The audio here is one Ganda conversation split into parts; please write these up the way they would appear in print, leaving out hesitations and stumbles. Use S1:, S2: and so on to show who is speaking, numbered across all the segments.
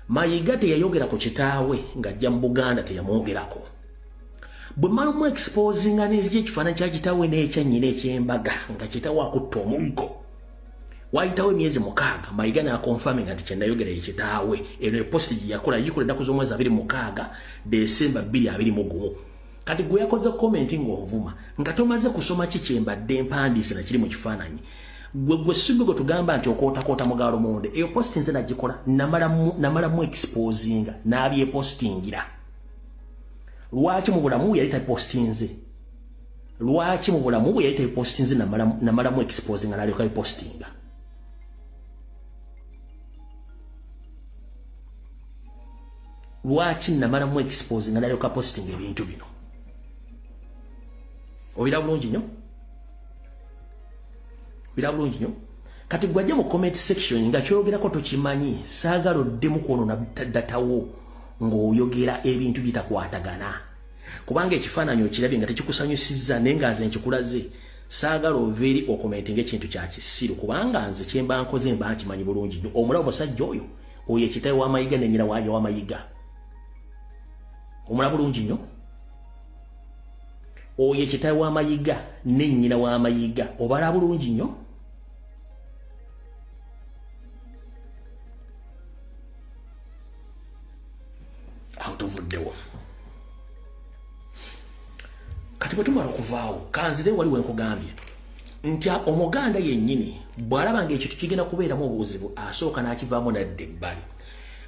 S1: Mayiga teyayogera ku kitaawe ng'ajja mu Buganda teyamwogerako. Bwe mmala mu exposinga n'ezija ekifaananyi kya kitaawe n'ekya nnyina eky'embaga nga kitaawe akutta omuggo. Wayitawo emyezi 6 Mayiga n'akonfaminga nti kye nayogera ye kitaawe. Eno eposti gye yakola yagikola ennaku z'omwezi 26 Desemba 2021. Kati gwe yakoze komenti ng'onvuma nga tomaze kusoma ki kye mbadde mpandiise na kiri mu kifaananyi. Gwe sibwe tugamba nti okootakoota mugaalo monde. Eyo posti nze nagikola namala mu exposinga n'abyepostingira. Lwaki mu bulamu yali tapostinze? Lwaki mu bulamu bwe yali tapostinze namala mu exposinga n'alyoka bipostinga? Lwaki namala mu exposinga n'alyoka postinga ebintu bino? Obira bulungi nnyo? Bira bulungi nnyo? Kati gwajja mu comment section nga kyogerako tokimanyi, saagala oddemu kwonona datawo ng'oyogera ebintu bitakwatagana. Kubanga ekifaananyi okirabye nga tekikusanyusizza naye nga nze nkikulaze, saagala oveeri okomentinga ekintu kya kisiru kubanga nze kye mba nkoze mba nkimanyi bulungi nnyo. Omulaba omusajja oyo ekitaawe wa Mayiga ne nnyina waayo wa Mayiga. Omulaba bulungi nnyo? Oyo ekitaawe wa Mayiga ne nnyina wa Mayiga obala bulungi nnyo? Awo tuvuddewo. Kati bwe tumala okuvaawo kanzire wali we nkugambye nti Omuganda yennyini bw'alaba ng'ekintu kigenda kubeeramu obuzibu asooka n'akivaamu nadda ebbali.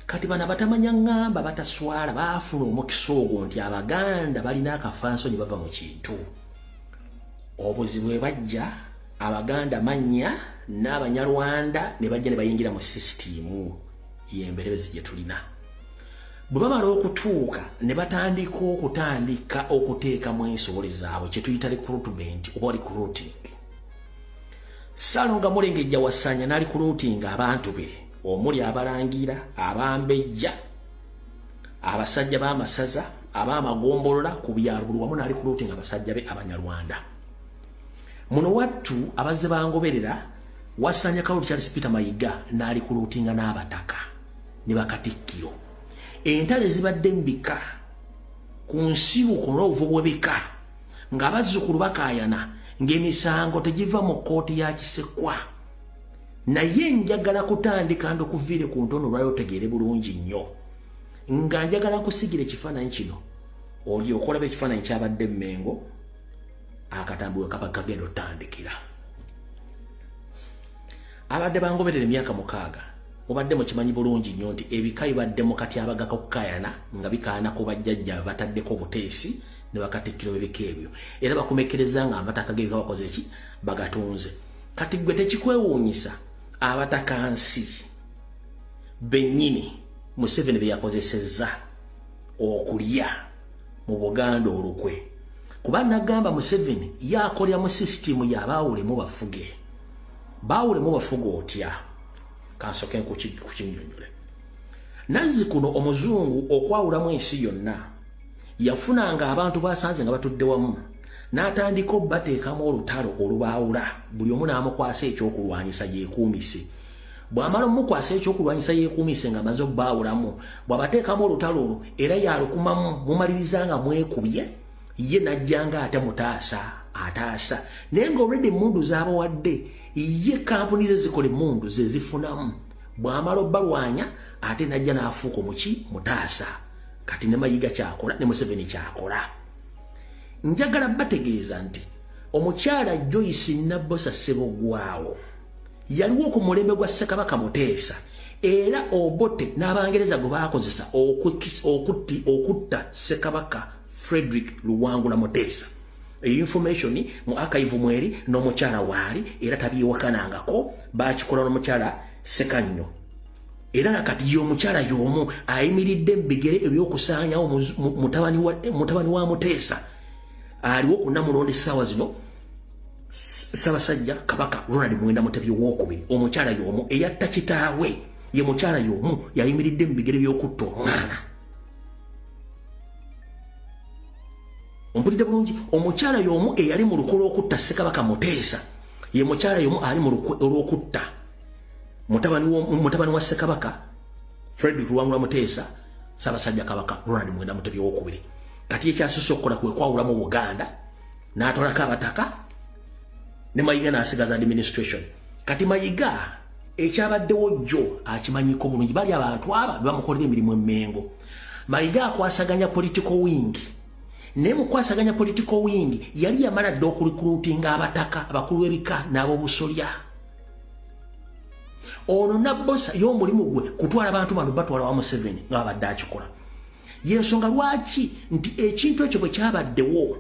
S1: Kati bano batamanya ngamba bataswala baafuna omukisa ogwo nti Abaganda balina akafansonyi bava mu kintu. Obuzibu bwe bajja Abaganda mannya n'Abanyarwanda ne bajja ne bayingira mu sisitimu y'emberebezi gye tulina. Bwe bamala okutuuka ne batandika okuteekamu ensobole zaabwe kye tuyita recruitment oba recruiting. Saalonga Mulengejja Wasanya n'ali recruiting abantu be omuli abalangira, abambejja, abasajja b'amasaza, ab'amagombolola ku byalo buli wamu n'ali recruiting abasajja be Abanyarwanda. Muno wattu abazze bangoberera Wasanya Kawuti Charles Peter Mayiga n'ali recruiting n'abataka ne bakatikkiro. Entale zibadde mbika ku nsibuko n'obuvu bw'ebika ng'abazzukulu bakaayana ng'emisango tegiva mu kkooti ya Kisekwa. Naye njagala kutandika ndokuviire ku ntono lwayo otegeere bulungi nnyo nga njagala kusigira ekifaananyi kino olyoka olaba ekifaananyi kyabadde Mmengo akatambi we kaba kagenda otandikira. Abadde bangoberera emyaka 6 obadde mukimanyi bulungi nnyo nti ebika bibadde mu kati abagaka okukaayana nga bikaana ku bajjajja bataddeko obuteesi ne bakatikkiro b'ebika ebyo era bakomekereza nga amataka g'ebika bakoze eki bagatunze. Kati gwe tekikwewuunyisa abatakansi bennyini Museveni be yakozesezza okulya mu Buganda olukwe. Kuba nagamba Museveni yakolera mu sisitimu y'abaawulemu bafuge. Baawulemu bafuge otya? Kansoke kukinyonyole. Nazzikuno omuzungu okwawulamu ensi yonna yafunanga abantu basanze nga batudde wamu n'atandika obbateekamu olutalo olubaawula buli omu n'amukwasa ekyokulwanyisa yeekuumise. Bw'amala omukwasa ekyokulwanyisa yeekuumise nga amaze obbaawulamu bw'abateekamu olutalo olwo era yalukumamu mumaliriza nga mwekubye ye najjanga ate mutaasa ataasa naye nga already emmundu z'abawadde ye kampuni ze zikola emmundu ze zifunamu. Bw'amala obbalwanya ate najja n'afuuka omuki mutaasa. Kati ne Mayiga kyakola ne Museveni kyakola. Njagala bategeeza nti omukyala Joyce Nabbosa Ssebogwawo yaliwo ku mulembe gwa Ssekabaka Muteesa era Obote n'Abangereza gwe baakozesa okutta Ssekabaka Frederick Luwangula Muteesa. Information mu archive mweri n'omukyala waali era tabyewakanangako baakikola n'omukyala Ssekannyo. Era nakati y'omukyala y'omu ayimiridde mu bigere ebyokusaanyawo mutabani wa Muteesa aliwo ku Namulondo essaawa zino Ssaabasajja Kabaka Ronald Mwenda Mutebi II. Omukyala y'omu eyatta kitaawe ye mukyala y'omu yayimiridde mu bigere by'okutta omwana. Ompulidde bulungi? Omukyala y'omu eyali mu lukwe lw'okutta Ssekabaka Muteesa ye mukyala y'omu ali mu lukwe olw'okutta mutabani wa Ssekabaka Fred Ruwangula Muteesa Ssaabasajja Kabaka Ronald Mwenda Mutebi II kati ekyasusse okukola kwe kwawulamu Buganda n'atolako abataka ne Mayiga n'asigaza administration kati Mayiga ekyabaddewo jjo akimanyiko bulungi bali abantu aba bamukolera emirimu emmengo Mayiga akwasaganya political wing ne mukwasaganya political wing yali yamala dde okurecruitinga abataka abakulu b'ebika n'ab'obusolya ono nabbosa y'omulimu gwe kutwala abantu bano batwala wa Museveni nga babadde akikola yensonga lwaki nti ekintu ekyo bwe kyabaddewo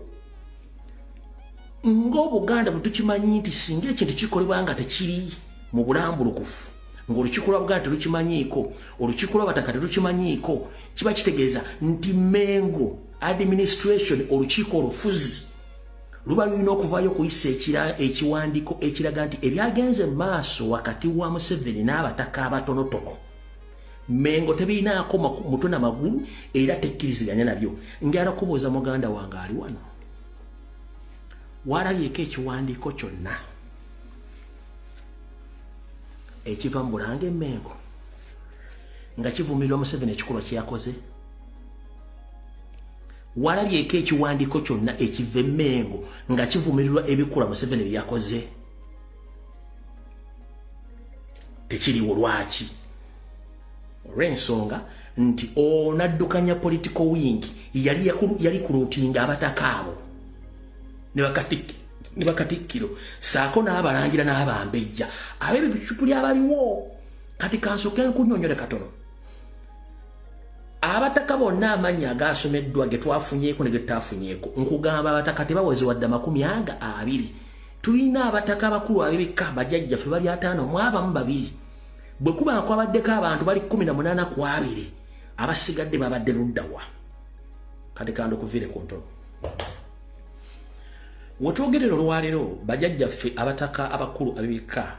S1: ng'Obuganda bwe tukimanyi nti singa ekintu kikolebwa nga tekiri mu bulambulukufu ng'olukiiko lwa Buganda terukimanyiiko olukiiko lw'abataka terukimanyiiko kiba kitegeeza nti Mengo administration olukiiko olufuzi luba lulina okuvaayo okuyisa ekiwandiiko ekiraga nti ebyagenze maaso wakati wa Museveni n'abataka abatonotono Mengo tebirinaako mutwe na magulu era tekkiriziganya nabyo ngera kubuuza muganda wange ali wano walabyeko ekiwandiiko kyonna ekiva mu Bulange Mengo nga kivumirirwa Museveni ekikolwa kye yakoze walabyeko ekiwandiiko kyonna ekiva Mengo nga kivumirirwa ebikolwa Museveni bye yakoze tekiriwo lwaki olw'ensonga nti onaddukanya political wing yali kulutinga abataka abo ne bakatikkiro saako n'abalangira n'abambejja ab'ebicupu byabaliwo kati kansooke nkunnyonnyole katono abataka bonna amannya agaasomeddwa ge twafunyeeko ne ge tutaafunyeeko nkugamba abataka tebaweze wadde 20 tulina abataka abakulu ab'ebika bajjajjaffe bali 5 mu abamu 2 bwe kuba nkwabaddeko abantu bali 18 ku 2 abasigadde babadde luddawa kati kando kuvire ku ntono wotwogerero olwaleero bajjajjaffe abataka abakulu ab'ebika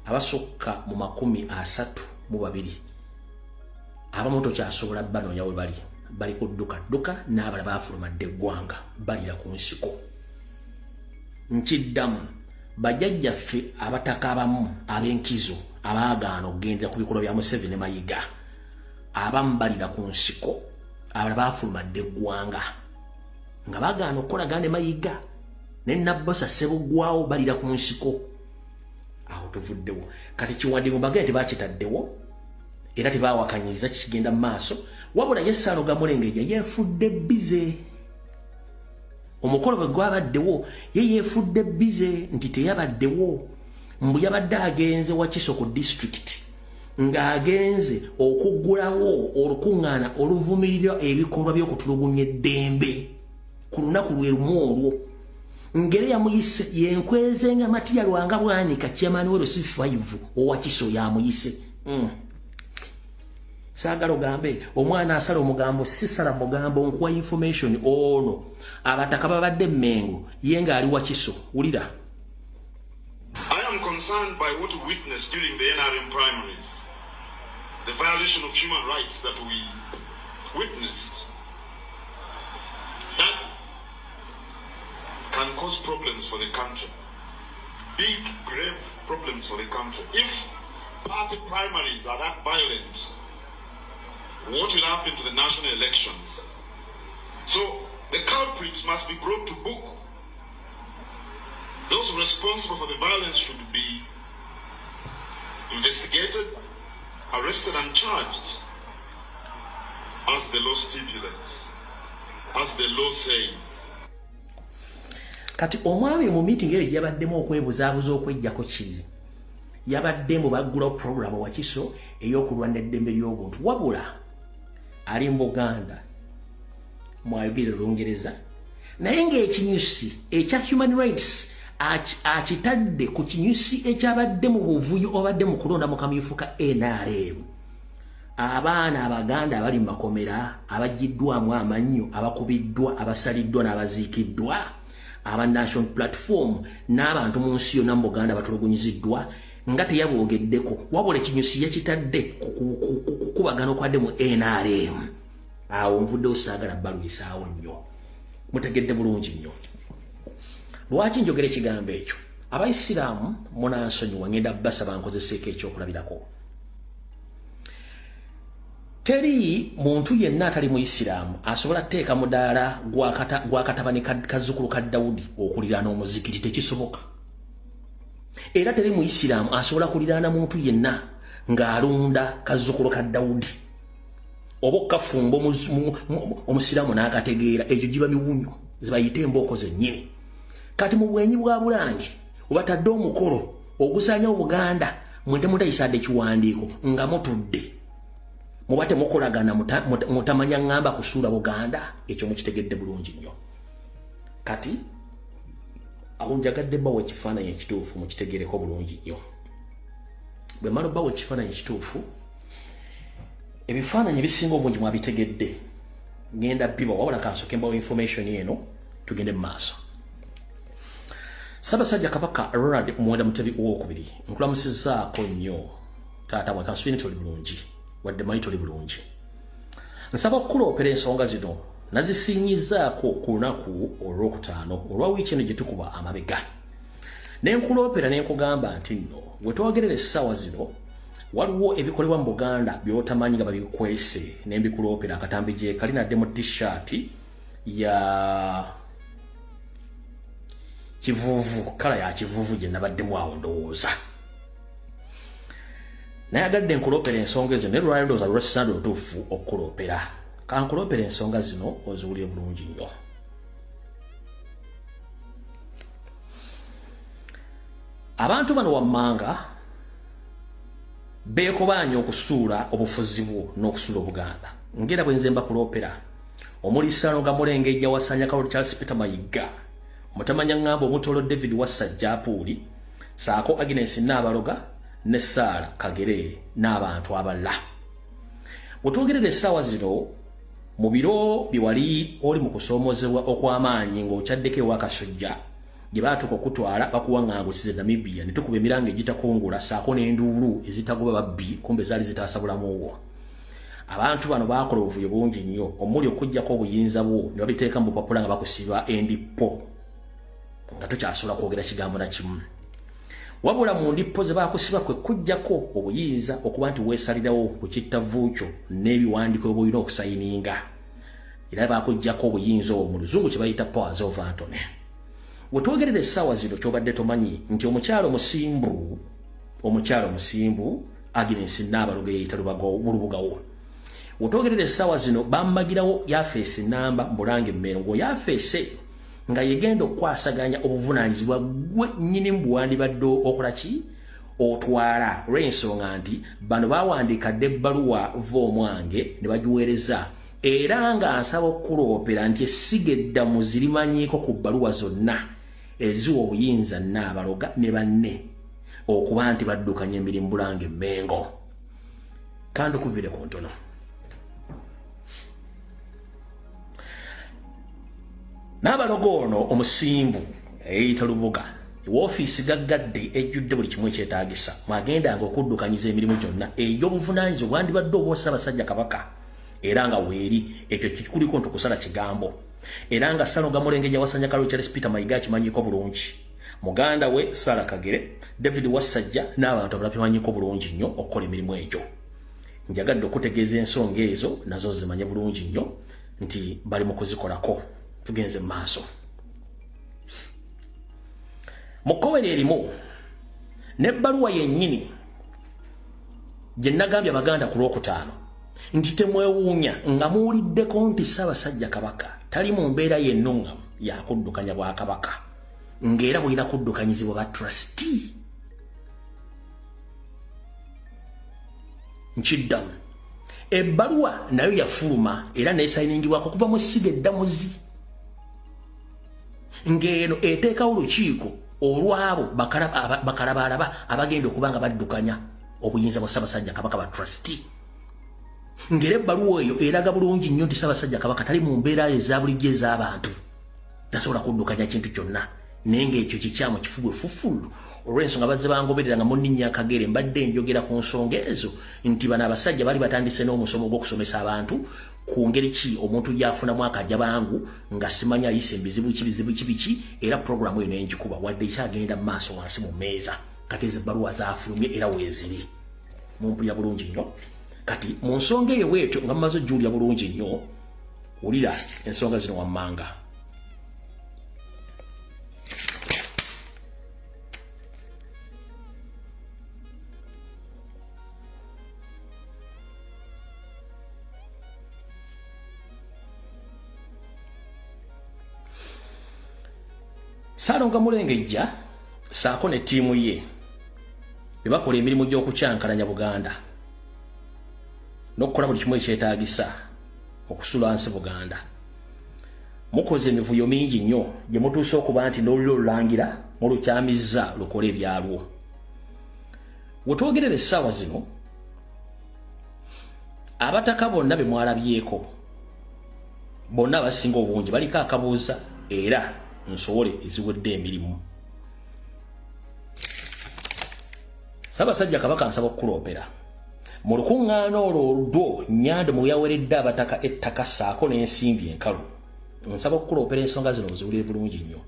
S1: abasukka mu 32 abamu tokyasobola banoonya we bali kudduka n'abalala baafulumadde eggwanga balira ku nsiko nkiddamu bajjajjaffe abataka abamu ab'enkizo abaagaana okugendera ku bikolwa bya Museveni ne Mayiga abamu balira ku nsiko abalala baafulumadde eggwanga nga baagaana okukolagana ne Mayiga ne Nabbosa Ssebuggwawo balira ku nsiko awo tuvuddewo kati kiwandiiko bagende tebaakitaddewo era tebaawakanyiza kigenda mu maaso wabula ye Ssaaloga Mulengeja yeefudde bize omukolo bwe gwabaddewo ye yeefudde bize nti teyabaddewo mbu yabadde agenze Wakiso ku district ng'agenze okuggulawo olukuŋŋaana oluvumirira ebikolwa by'okutulugunya eddembe ku lunaku lwe lumu olwo ngere yamuyise yenkweze nga Matiya Lwanga Bwanika chairman we C5 owakiso yamuyise saagala ogambe omwana asala omugambo sisala mugambo nkuwa information ono abataka babadde Mengo yenga ali Wakiso ulira.
S2: I am concerned by what we witnessed during the NRM primaries, the violation of human rights that we witnessed. That can cause problems for the country, big, grave problems for the country. If party primaries are that violent, what will happen to the national elections? So the culprits must be brought to book. Those responsible for the violence should be investigated, arrested and charged as the law stipulates, as the law says.
S1: Kati omwami mu meeting eyo yabaddemu okwebuzaabuza okwejjako kizi yabaddemu baggula program Wakiso ey'okulwana eddembe ly'obuntu wabula ali mu Buganda mwayogera Olungereza naye ng'ekinyusi ekya human rights akitadde ku kinyusi ekyabadde mu buvuyo obadde mu kulonda mu kamyufu ka NRM abaana Abaganda abali mu makomera abaggiddwamu amannyo abakubiddwa abasaliddwa n'abaziikiddwa aba National Platform n'abantu mu nsi yonna mu Buganda batulugunyiziddwa nga teyaboogeddeko wabula ekinyusi yakitadde kukubagana okwadde mu NRM awo nvuddewo saagala balwisaawo nnyo mutegedde bulungi nnyo lwaki njogera ekigambo ekyo Abaisiraamu munansonyiwa ngenda basaba nkozeseeko ekyokulabirako teri muntu yenna atali muisiramu asobola teeka mudaala gwa katabani kazzukulu ka Daudi okuliraana omuzikiti, tekisoboka. Era teri muisiramu asobola kuliraana muntu yenna ng'alunda kazzukulu ka Daudi oba okafumba omusiramu n'akategeera, egyo giba miwunyo, zibayite embooko zennyini. Kati mu bwenyi bwa Bulange obatadde omukolo ogusaanya Obuganda mwente mutayisadde ekiwandiiko nga mutudde mubate mukolagana mutamanya ngamba kusuula Buganda, ekyo mukitegedde bulungi nnyo. Kati awo njagadde bawo ekifaananyi ekituufu mukitegereko bulungi nnyo. Bwe mala bawo ekifaananyi ekituufu, ebifaananyi bisinga obungi mwabitegedde, ngenda biba wabula kansoke mbawo information eno tugende mu maaso. Ssaabasajja Kabaka Ronald Muwenda Mutebi II nkulamusizaako nnyo taata mwe kansubiri toli bulungi wadde manyi toli bulungi. Nsaba okukuloopera ensonga zino nazisiinyizaako ku lunaku olwokutaano olwa wiiki eno gye tukuba amabega. Ne nkuloopera ne nkugamba nti nno bwe twogerera essaawa zino waliwo ebikolebwa mu Buganda by'otamanyi nga babikwese, ne mbikuloopera akatambi gye kali nadde mu t-shirt ya kivuuvu, kala ya kivuuvu gye nabaddemu awo ndowooza. Nayagadde nkuloopera ensonga ezo, ne lwali ndowooza lw'essande otuufu okukuloopera. Kankuloopera ensonga zino oziwulire bulungi nnyo. Abantu bano wammanga beekobaanya okusuula obufuzi bwo n'okusuula Obuganda. Ngera bwe nze mbakuloopera omuli Ssaalonga Mulengejja Wasanya Kaloli Charles Peter Mayiga, Mutamanya Ngamba Omutolo David Wasajja Apuuli, saako Agnes Nabaloga ne Saala Kagere n'abantu abalala. Wetwogerera essaawa zino mu biro biwali oli mu kusoomozebwa okw'amaanyi ng'okyaddeko ewakasujja gye baatuka okutwala bakuwaŋŋangusize Namibia ne tukuba emiranga egitakungula saako n'enduulu ezitagoba babbi kumbe zaali zitaasa bulamu bwo. Abantu bano baakola obuvuyo bungi nnyo omuli okuggyako obuyinza bwo ne babiteeka mu bupapula nga bakusiba endippo nga tokyasobola kwogera kigambo na kimu. Wabula mu ndippo ze baakusiba kwe kuggyako obuyinza okuba nti weesalirawo ku kittavu kyo n'ebiwandiiko by'olina okusayininga. Era baakuggyako obuyinza obwo mu Luzungu kye bayita powers of attorney. Wetwogerera essaawa zino kyobadde tomanyi nti omukyalo musimbu Agnes Nabaloga yeyita Lubugawo. Wetwogerera essaawa zino bammagirawo yafeesi nnamba Bulange Mmengo, yafeese nga yegenda okwasaganya obuvunaanyizibwa gwe nnyini mu buwandibadde okola ki otwala, olw'ensonga nti bano baawandiikadde ebbaluwa Vomwange ne bagiweereza, era nga nsaba okukuloopera nti essiga eddamu zirimanyiiko ku bbaluwa zonna eziwa obuyinza Nabaloga ne banne okuba nti baddukanya emirimu Bulange Mmengo. Kandi okuvire ku ntono. Nabaloga ono omusimbu eyita Lubuga, woofiisi gaggadde ejjudde buli kimu ekyetaagisa, mwagendanga okuddukanyiza emirimu gyonna egy'obuvunaanyizibwa bwandibadde obwa Ssaabasajja Kabaka, era nga weeri ekyo kikuliko nti okusala kigambo, era nga Ssaalonga Mulengejja Wasanya Kaloli Charles Peter Mayiga kimanyiko bulungi, muganda we Saala Kagere, David Wasajja n'abantu abalala bamanyiko bulungi nnyo okukola emirimu egyo. Njagadde okutegeeza ensonga ezo nazo zimanye bulungi nnyo nti bali mu kuzikolako. Tugenze mu maaso. Mu kkowero erimu n'ebbaluwa yennyini gye nagambye Abaganda ku Lwokutaano nti temwewuunya nga muwuliddeko nti Ssaabasajja Kabaka tali mu mbeera y'ennuŋŋamu yakuddukanya Bwakabaka, ng'era bulina kuddukanyizibwa ba trustee. Nkiddamu, ebbaluwa nayo yafuluma era neesayiningibwako kuva mu ssiga eddamuzi, ng'eno eteekawo olukiiko olw'abo bakalabalaba abagenda okuba nga baddukanya obuyinza bwa Ssaabasajja Kabaka ba trustee. Ng'era ebbaluwa eyo eraga bulungi nnyo nti Ssaabasajja Kabaka tali mu mbeera eza bulijjo ez'abantu, tasobola kuddukanya kintu kyonna, naye ng'ekyo kikyamu kifugwe fufulu. Olw'ensonga bazze bangoberera nga Munninnya Kagere mbadde njogera ku nsonga ezo nti bano abasajja bali batandise n'omusomo gw'okusomesa abantu ku ngeri ki omuntu gy'afunamu akajja bangu nga simanyi ayise bizibu ki era programu eno engikuba wadde ekyagenda mu maaso wansi mu mmeeza kati ezo ebbaluwa zaafulumye era weeziri. Mumpulira bulungi nnyo. kati mu nsonga eyo bwetyo nga mumaze ojjulya bulungi nnyo wulira ensonga zino wammanga. Saalonga Mulengejja saako ne ttiimu ye bebakola emirimu gy'okukyankalanya Buganda n'okukola buli kimu ekyetaagisa okusula nsi Buganda. Mukoze emivuyo mingi nnyo gye mutuuse okuba nti n'olulyo olulangira mulukyamizza lukola ebyalwo. Wetwogerera essaawa zino abataka bonna be mwalabyeko bonna abasinga obungi baliko akabuuza era nsobole eziwedde emirimu. Ssaabasajja Kabaka nsaba okukuloopera mu lukuŋŋaana olwo Nyando mwe yaweredde abataka ettaka saako n'ensimbi enkalu. Nsaba okukuloopera ensonga zino oziwulire bulungi nnyo.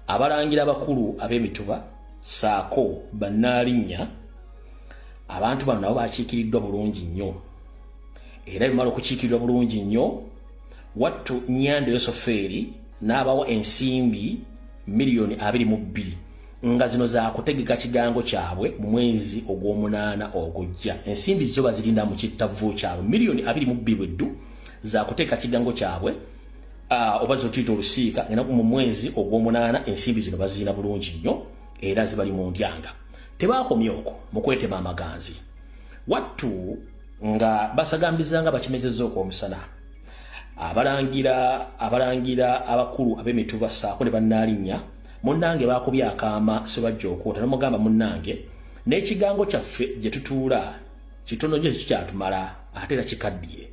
S1: Abalangira abakulu ab'emituba saako bannaalinnya abantu bano nabo bakiikiriddwa bulungi nnyo era bimala okukiikirirwa bulungi nnyo wattu Nyando Yosoferi n'abawa ensimbi miliyoni 22 nga zino za kutegeka kigango kyabwe mu mwezi ogw'omunaana ogujja. Ensimbi zo bazirinda mu kittavu kyabwe miliyoni 22 bweddu za kutegeka kigango kyabwe oba zotuyita olusiika ngena mu mwezi ogw'omunaana. Ensimbi zino bazirina bulungi nnyo era zibali mu ndyanga. Tebaakomye okwo mu kwetema amaganzi wattu nga basagambizanga bakimezezza okw'omusana. Abalangira abakulu ab'emituba saako ne bannaalinnya munnange baakubye akaama sebajja okwota n'omugamba munnange n'ekigango kyaffe gye tutuula kitono nnyo tekikyatumala ate era kikaddiye.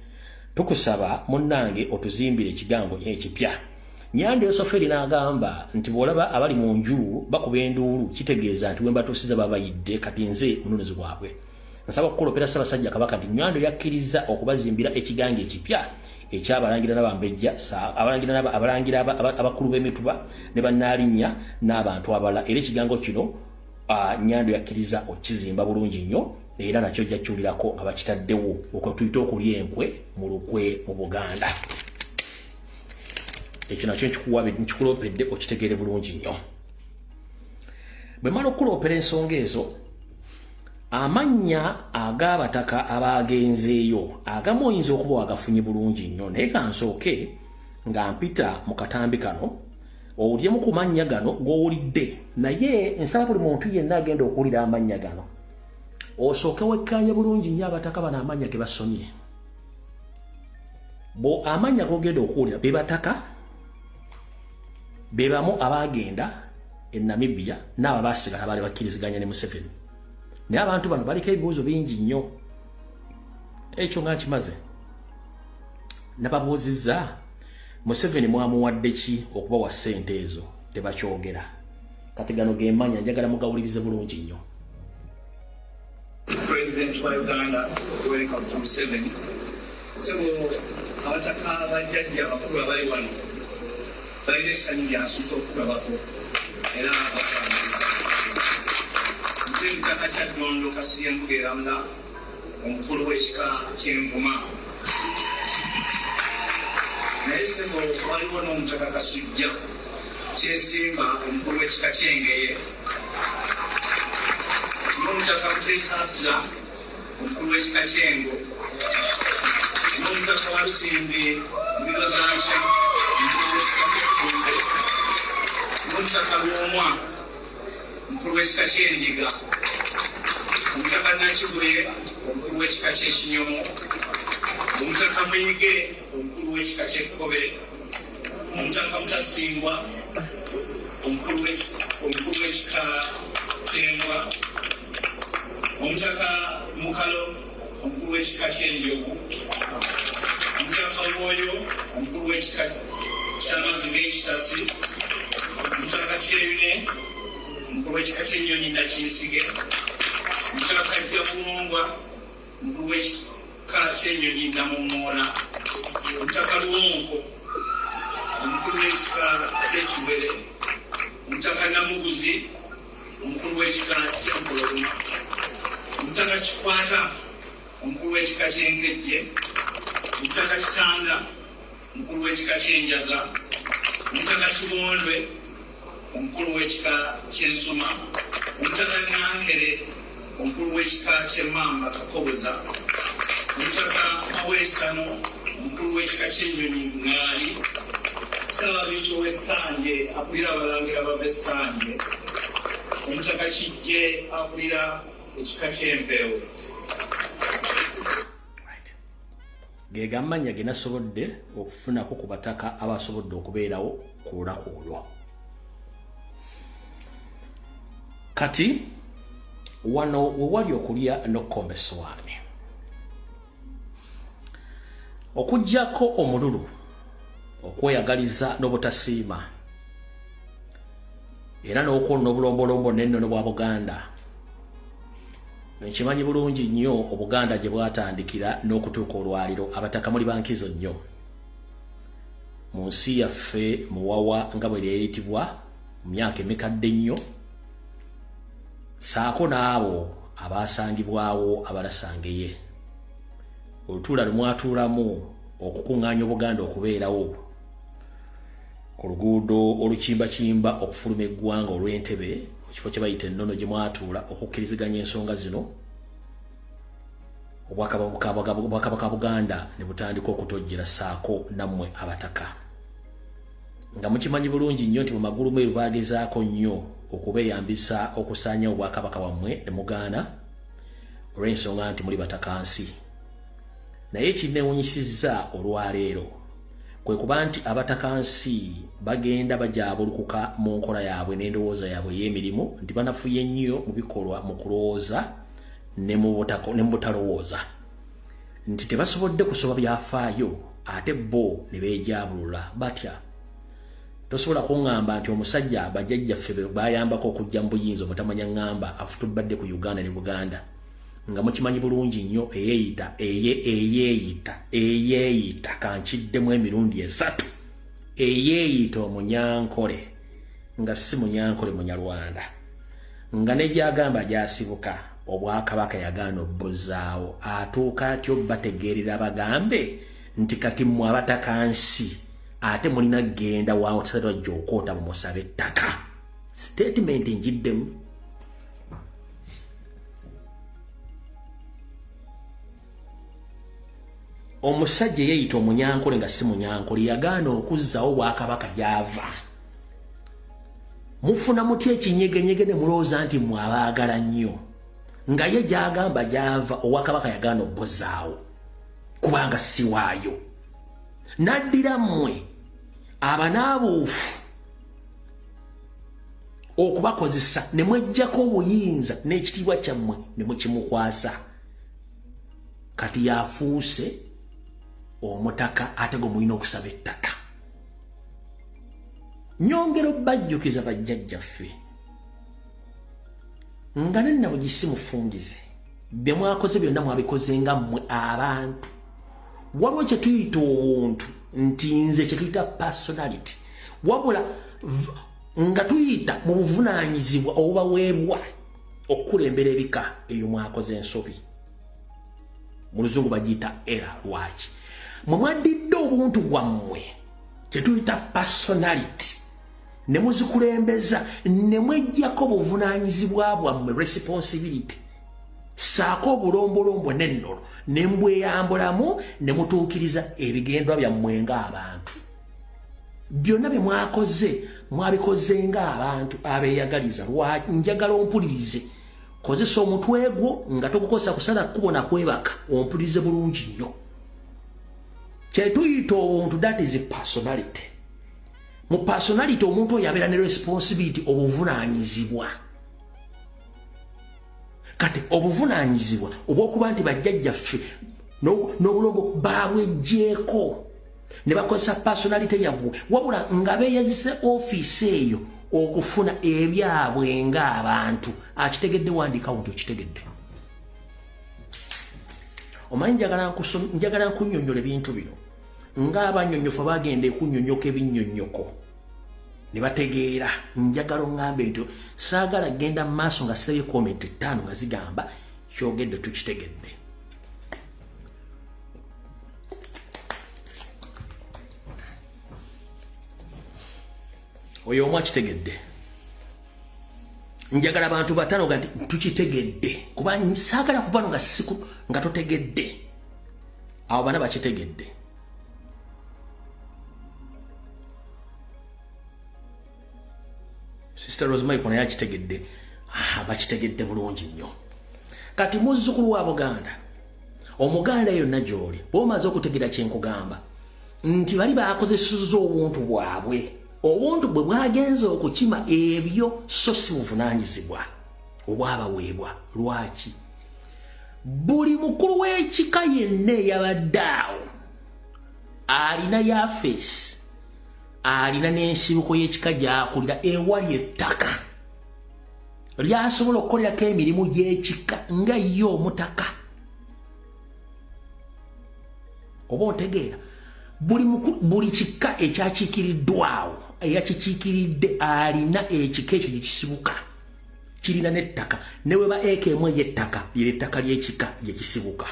S1: Tukusaba munnange otuzimbire ekigango ekipya. Nyando Yosoferi n'agamba nti bw'olaba abali mu nju bakuba enduulu kitegeeza nti we mbatuusiza babayidde kati nze mununuzi waabwe. Nsaba okukuloopera Ssaabasajja Kabaka nti Nyando yakkiriza okubazimbira ekigango ekipya ekyabalangira n'abambejja abalangira abakulu b'emituba ne bannaalinnya n'abantu abalala era ekigango kino Nyando yakkiriza okizimba bulungi nnyo era nakyo jjakyulirako nga bakitaddewo okwetuyita okulya enkwe mu lukwe mu Buganda. Ekyo nakyo nkikuloopedde okitegeere bulungi nnyo. Bwe mala okukuloopera ensonga ezo amannya ag'abataka abaagenzeeyo agamu oyinza okuba wagafunye bulungi nnyo naye kansooke nga mpita mu katambi kano owulyemu ku mannya gano g'owulidde naye nsaba buli muntu yenna agenda okuwulira amannya gano osooke wekkaanye bulungi nnyo abataka bano amannya ge basomye. Bo amannya g'ogenda okuwulira be bataka be bamu abaagenda e Namibia n'abo baasigala baali bakkiriziganya ne Museveni. Naye abantu bano baliko ebibuuzo bingi nnyo. Ekyo nga nkimaze nababuuzizza Museveni mwamuwadde ki okubawa ssente ezo tebakyogera. Kati gano ge mannya njagala mugawulirize bulungi nnyo.
S3: President wa Uganda welcome to Museveni. Sebo abataka bajjajja bakulu abali wano balina essanyu lyasusa okulabako era Mutaka Kyaddondo Kasirye Ramla omukulu w'ekika ky'Envuma. Naye sebo waliwo n'omutaka Kasujja Kyesimba omukulu w'ekika ky'Engeye n'omutaka Muteesaasira omukulu w'ekika ky'Engo n'omutaka wa Lusimbi Mbiro Zankya omukulu w'ekika ky'Ekkumbe n'omutaka Lwomwa omukulu w'ekika ky'Endiga omutaka Nakigule omukulu w'ekika ky'Ekinyomo omutaka Muyige omukulu w'ekika ky'Ekkobe omutaka Mutasingwa omukulu w'ekika ky'Embwa omutaka Mukalo omukulu w'ekika ky'Enjovu omutaka Mwoyo omukulu w'ekika ky'Amazzi g'Ekisasi omutaka Kyebine omukulu w'ekika ky'Ennyonyi Nakinsige omutaka Jjabulungwa omukulu w'ekika ky'Ennyonyi Namumoona omutaka Luwonko omukulu w'ekika ky'Ekibere omutaka Namuguzi omukulu w'ekika ky'Empologoma omutaka Kikwata omukulu w'ekika ky'enkejje, Mutaka Kitanda omukulu w'ekika ky'enjaza, Mutaka Kibondwe omukulu w'ekika ky'ensuma, Mutaka Nankere omukulu w'ekika ky'emmamba Kakoboza, Mutaka Aweesano omukulu w'ekika ky'ennyonyi Ngaali, Ssaababiito w'Essanje akulira abalangira b'Essanje, Omutaka Kijje akulira ekika ky'Empeewo.
S1: Ge amannya ge nasobodde okufunako ku bataka abasobodde okubeerawo ku lunaku olwo. Kati wano we wali okulya n'okkomba essowaani, okuggyako omululu, okweyagaliza n'obutasiima, era n'okwonna obulombolombo n'ennono bwa Buganda. Nkimanyi bulungi nnyo Obuganda gye bwatandikira n'okutuuka olwaliro, abataka muli bankizo nnyo. Mu nsi yaffe muwawa nga bwe lyeyitibwa mu myaka emikadde nnyo, saako n'abo abaasangibwawo abalasangeye. Olutuula lumwatuulamu okukuŋŋaanya Obuganda okubeerawo ku luguudo olukimbakimba okufuluma eggwanga olw'Entebbe mu kifo kye bayita ennono gye mwatuula okukkiriziganya ensonga zino, Obwakabaka Buganda ne butandika okutojjera saako nammwe abataka. Nga mukimanyi bulungi nnyo nti mu magulu meeru baagezaako nnyo okubeeyambisa okusaanya Obwakabaka bwammwe ne mugaana olw'ensonga nti muli batakansi. Naye kinneewunyisizza olwaleero kwe kuba nti abatakansi bagenda bajaabulukuka mu nkola yaabwe n'endowooza yaabwe ey'emirimu, nti banafuye nnyo mu bikolwa mu kulowooza ne mu butalowooza, nti tebasobodde kusoba byafaayo ate bo ne beejaabulula batya. Tosobola kuŋŋamba nti omusajja bajjajjaffe bayambako okujja mu buyinza omutamanya ŋŋamba afutubadde ku Uganda ne Buganda, nga mukimanyi bulungi nnyo eyeeyita kankiddemu emirundi 3, eyeeyita omunyankole nga si munyankole munyarwanda, nga ne gyagamba gyasibuka Obwakabaka yagaana obbozaawo, atuuka atyo bategeerera bagambe nti kati mmwe abatakansi ate mulina genda waawo tasalibajja okwoota bumusabe ettaka. Statement njiddemu. Omusajja yeeyita omunyankole nga si munyankole yagaana okuzzaawo Obwakabaka gy'ava. Mufuna mutya ekinyegenyege ne mulowooza nti mmwe abaagala nnyo, nga ye gy'agamba gy'ava Obwakabaka yagaana obbozaawo kubanga si waayo. Naddira mmwe abanaabuufu okubakozesa ne mweggyako obuyinza n'ekitiibwa kyammwe ne mukimukwasa. Kati yafuuse omutaka ate gwe mulina okusaba ettaka. Nyongera obbajjukiza bajjajjaffe nga ne nabo gisi mufungize bye mwakoze byonna mwabikoze nga mmwe abantu. Waliwo kye tuyita obuntu nti nze kye tuyita personality, wabula nga tuyita mu buvunaanyizibwa obubaweebwa okukulembera ebika eyo mwakoze ensobi. Mu luzungu bagiyita era. Lwaki mwe mwaddidde obuntu bwammwe kye tuyita personality ne muzikulembeza ne mweggyako obuvunaanyizibwa bwammwe responsibility, saako obulombolombo n'ennono ne mbweyambulamu ne mutuukiriza ebigendwa byammwe ng'abantu. Byonna bye mwakoze mwabikoze ng'abantu abeeyagaliza. Lwaki njagala ompulirize, kozesa omutwe gwo nga togukozesa kusala kkubo na kwebaka, ompulirize bulungi nnyo. Kye tuyita obuntu, that is personality. Mu personality omuntu oyo abeera ne responsibility, obuvunaanyizibwa. Kati obuvunaanyizibwa obw'okuba nti bajjajjaffe n'obulombo babweggyeko ne bakozesa personality yaabwe, wabula nga beeyazise ofiisi eyo okufuna ebyabwe ng'abantu. Akitegedde wandiikawo nti okitegedde. Omanyi njagala nkunnyonnyola ebintu bino ng'abannyonnyofu abagenda ekunnyonnyoka ebinnyonnyoko ne bategeera. Njagala oŋŋambe nti saagala genda mu maaso nga sirayo comment 5 nga zigamba kyogedde tukitegedde. oyo omwa kitegedde njagala abantu batano gati tukitegedde kuba nsagala kuvano nga siku nga totegedde abo bana bakitegedde Sister Rosemary kona yakitegedde bakitegedde bulungi nnyo kati muzzukulu wa Buganda omuganda yonna gy'oli bw'omaze okutegera kyenkugamba nti bali bakozesezza obuntu bwabwe obuntu bwe bwagenze okukima ebyo so si buvunaanyizibwa obwabaweebwa lwaki buli mukulu w'ekika yenna eyabadde awo alina yafeesi alina n'ensibuko y'ekika gy'akulira ewali ettaka lyasobola okukolerako emirimu gy'ekika nga ye omutaka oba otegeera buli kika ekyakiikiriddwawo eyakikiikiridde alina ekika ekyo gyekisibuka kirina n'ettaka ne bwe ba eka emu ey'ettaka ly'ettaka ly'ekika gyekisibuka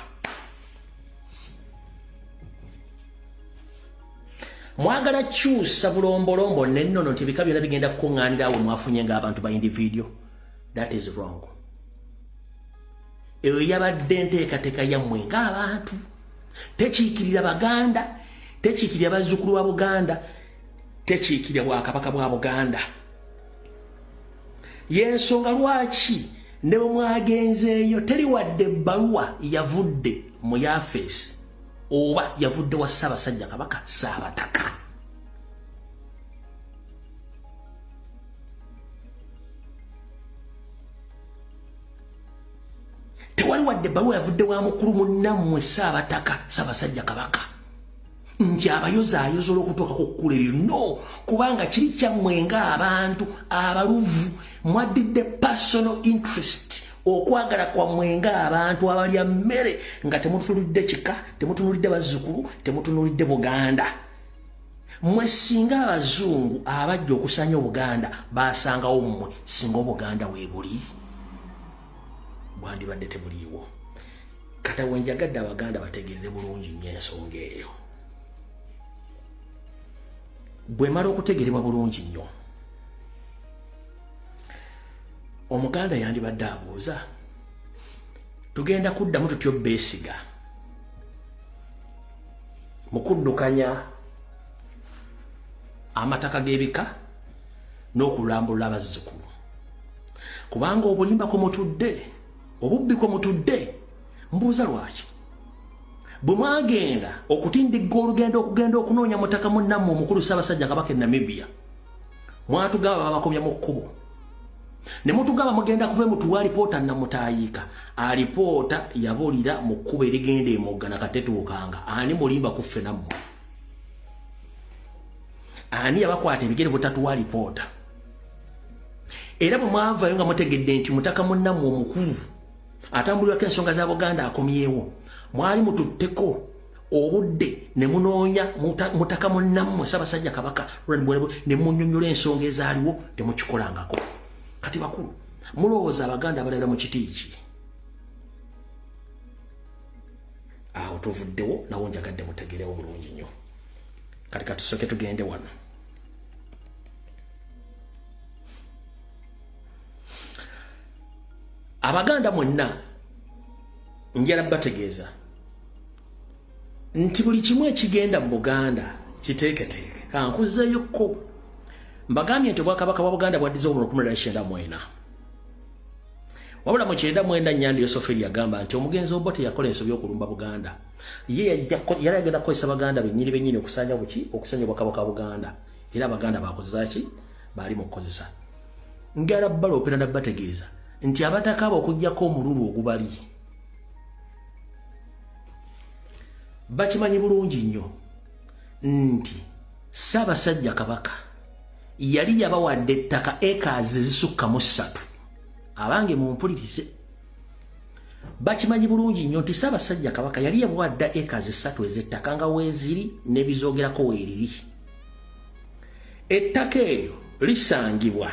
S1: mwagala kyusa bulombolombo nennono nti ebika byonna bigenda kukuŋŋaanira awo mwafunye ng'abantu ba individual. That is wrong. Eyo yabadde nteekateeka yammwe ng'abantu tekiikirira Baganda tekiikirira bazzukulu wa Buganda tekiikirira bwakabaka bwa Buganda y'ensonga lwaki ne bwe mwagenzeeyo teri wadde ebbaluwa yavudde mu yafeesi oba yavudde wa Ssaabasajja Kabaka Ssaabataka. Tewali wadde ebbaluwa yavudde wa mukulu munnammwe Ssaabataka Ssaabasajja Kabaka nti abayozaayoza olw'okutuuka ku kkulu eryo no kubanga kiri kyammwe ng'abantu abaluvu mwaddidde personal interest okwagala kwammwe ng'abantu abalya mmere nga temutunulidde kika temutunulidde bazzukulu temutunulidde Buganda. Mmwe singa abazungu abajja okusanya Obuganda baasangawo mmwe singa Obuganda weebuli bwandibadde tebuliiwo. Kata wenjagadde Abaganda bategerere bulungi nnyo ensonga eyo. Bwe mala okutegerebwa bulungi nnyo Omuganda yandibadde abuuza tugenda kuddamu tutyo Beesiga mu kuddukanya amataka g'ebika n'okulambulula abazzukulu kubanga obulimba kwe mutudde obubbi kwe mutudde mbuuza lwaki bwe mwagenda okutindigga olugendo okugenda okunoonya mutaka munnammwe omukulu Ssaabasajja Kabaka e Namibia mwatugamba babakomya mu kkubo ne mutugamba mugenda kuva mutuwa alipoota namutaayiika alipoota yabulira mu kkubo erigenda emugga nakatetuukanga ani mulimba kuffe nammwe ani yabakwata ebigere butatuwa alipoota era bwe mwavayo nga mutegedde nti mutaka munnammwe omukulu atambulirako ensonga za Buganda akomyewo mwali mututteko obudde ne munoonya mutaka munnammwe Ssaabasajja Kabaka ne munnyonnyola ensonga ezaaliwo temukikolangako. Kati bakulu mulowooza Abaganda abalala mu kiti ki awo tuvuddewo nawo njagadde mutegerewo bulungi nnyo. Kati katusooke tugende wano. Abaganda mwenna njala bategeeza nti buli kimu ekigenda mu Buganda kiteeketeeke. Kankuzzeeyokko mbagambye nti Obwakabaka bwa Buganda bwaddiza obululu 1994 wabula mu 1994 Nnyandi Yosoferi yagamba nti omugenzi Obote yakola ensobi y'okulumba Buganda. Ye yali agenda kukozesa Baganda bennyini okusanya Obwakabaka bwa Buganda era Abaganda bakozesa ki baali mu kukozesa. Ngala bbala opera nabbategeeza nti abataka abo okuggyako omululu ogubali bakimanyi bulungi nnyo nti Ssaabasajja Kabaka yali yabawadde ettaka acres ezisukka mu 3 abange mumpulirize bakimanyi bulungi nnyo nti Ssaabasajja Kabaka yali yabawadde acres 3 ez'ettaka nga weeziri n'ebizoogerako weeriri. Ettaka eryo lisangibwa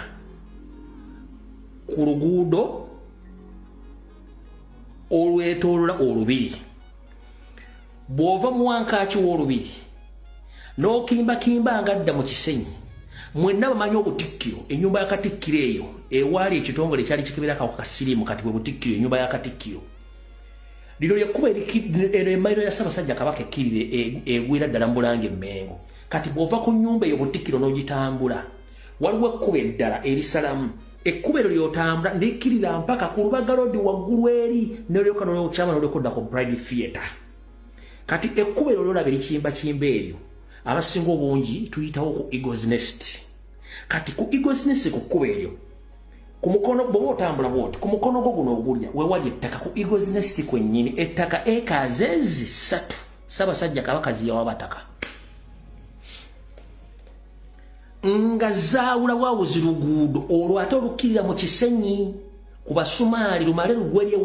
S1: ku luguudo olwetoolola olubiri bw'ova mu wankaaki w'olubiri n'okimbakimba nga adda mu Kisenyi mwenna bamanyi obutikkiro ennyumba ya Katikkiro eyo ewali ekitongole kyali kikebera kasirimu kati bwe butikkiro ennyumba ya Katikkiro lino lyekkuba eno emmaliro ya Ssaabasajja Kabaka ekkirire egwira ddala Mbulange Mmengo kati bw'ova ku nnyumba eyo butikkiro n'ogitambula waliwo ekkuba eddala erisalamu ekkuba eryo lyotambula nekkirira mpaka ku Lubaga Road waggulu eri n'olyoka n'olyokyama n'olyokodda ku Pride Theatre kati ekkuba eryo lyolaba erikimbakimba eryo abasinga obungi tuyitawo ku Eagles Nest kati ku Eagles Nest ku kkuba eryo ku mukono bw'oba otambula bw'oti ku mukono gwo guno ogulya wewali ettaka ku Eagles Nest kwennyini ettaka acres 3 Ssaabasajja Kabaka ziyawa bataka nga zaawula bwawuzi luguudo olwo ate olukkirira mu Kisenyi ku Basumaali lumale lugwerye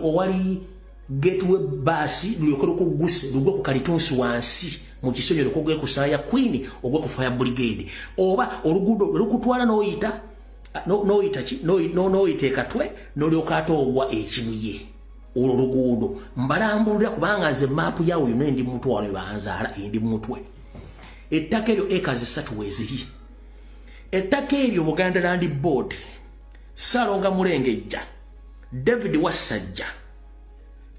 S1: owali Gateway bus lulyoke lukuguse lugwe ku Kalitunsi wansi mu Kisenyi lukugwe ku Saaya Queen ogwe ku Fire Brigade oba oluguudo lukutwala n'oyita n'oyita Katwe n'olyoka ate ogwa Ekibuye olwo luguudo mbalambulira kubanga nze maapu yawe yonna ndi muntu wano banzaala endi mutwe ettaka eryo acres 3 weeziri ettaka eryo Buganda Land Board Ssaalonga Mulengejja David Wassajja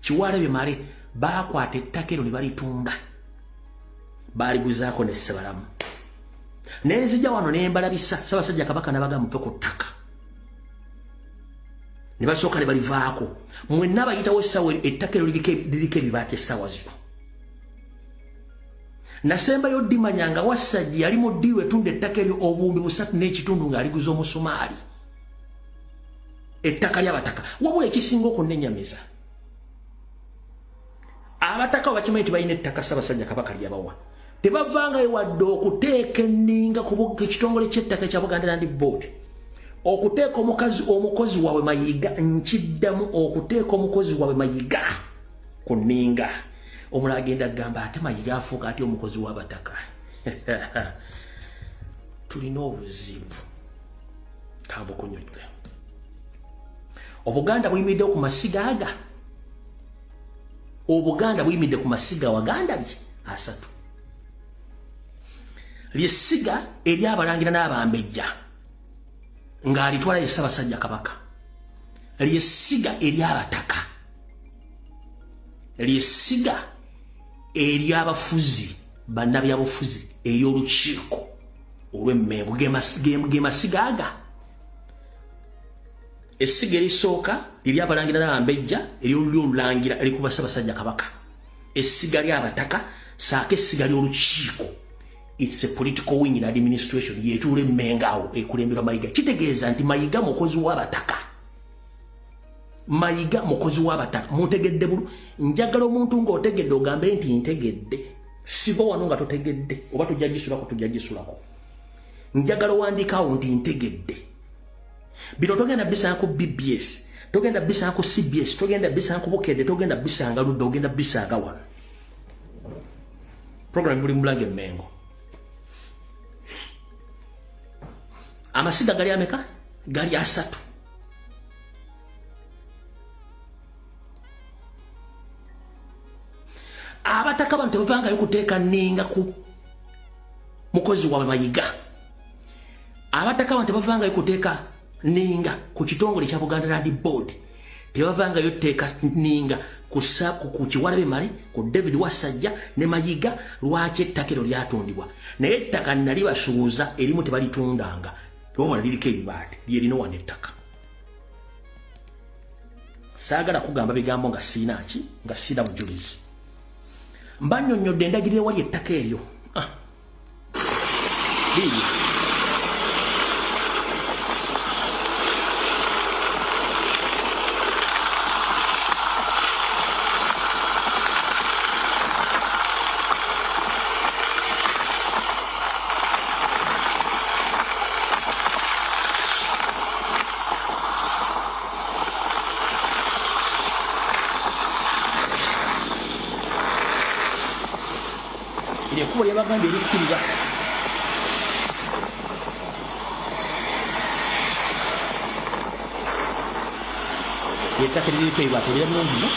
S1: Kiwalebe Male baakwata ettaka eryo ne balitunda baaliguzaako ne Ssebalamu nenzija wano ne mbalabisa Ssaabasajja Kabaka nabaga muve ku ttaka ne basooka ne balivaako mwenna bayitawo essaawa ettaka eryo liriko ebibaati essaawa zino nasembayo Dimanya nga Wassajja yali mu ddiiwe etunda ettaka eryo obuwumbi 3 n'ekitundu ng'aliguza omusumaali ettaka ly'abataka wabula ekisinga okunnenyamiza abataka bakimanyi nti balina ettaka Ssaabasajja Kabaka lyabawa tebavangayo wadde okuteeka enninga ku ekitongole ky'ettaka ekya Buganda Land Board okuteeka omukozi waabwe Mayiga nkiddamu okuteeka omukozi waabwe Mayiga ku nninga omulala agenda agamba ate Mayiga afuuka ati omukozi w'abataka tulina obuzibu kabukunyonyola Obuganda buyimiddeo ku masiga aga Obuganda buyimidde ku masiga waganda asatu lyessiga ery'abalangira n'abambejja ng'alitwala ye Ssaabasajja Kabaka lyessiga ery'abataka lyessiga ery'abafuzi bannabyabufuzi ey'olukiiko olw'Emmengo ge masiga aga essiga erisooka ery'abalangira n'abambejja ery'olulangira erikuba Ssaabasajja Kabaka essiga ly'abataka saako essiga ly'olukiiko it's a political wing in administration yetuule Emmengo awo ekulemberwa Mayiga kitegeeza nti Mayiga mukozi w'abataka Mayiga mukozi w'abataka mutegedde bulu njagala omuntu ng'otegedde ogambe nti ntegedde siba wano nga totegedde oba tujjagisulako njagala owandiikaawo nti ntegedde bino togenda bisanga ku BBS togenda bisanga ku CBS togenda bisanga ku Bukedde togenda bisanga Ludde ogenda bisanga wano program buli Mbulange Mmengo amasiga gali ameka gali 3 abataka bantu tebavangayo kuteeka nninga ku mukozi waabwe Mayiga abataka bantu tebavangayo kuteeka nninga ku kitongole kya Buganda Land Board tebavangayo teeka nninga ku Kiwalebe Male ku David Wassajja ne Mayiga lwaki ettaka eryo lyatundibwa naye ettaka nali basuuza erimu tebalitundanga lwobala liriko ebibaati lyerina wano ettaka saagala kugamba bigambo nga siinaaki nga siina bujulizi mbannyonnyodde endagiriro ewali ettaka eryo kuba lyabagambye erikkiriza yettaka liriko ebibaati ebira bulungi no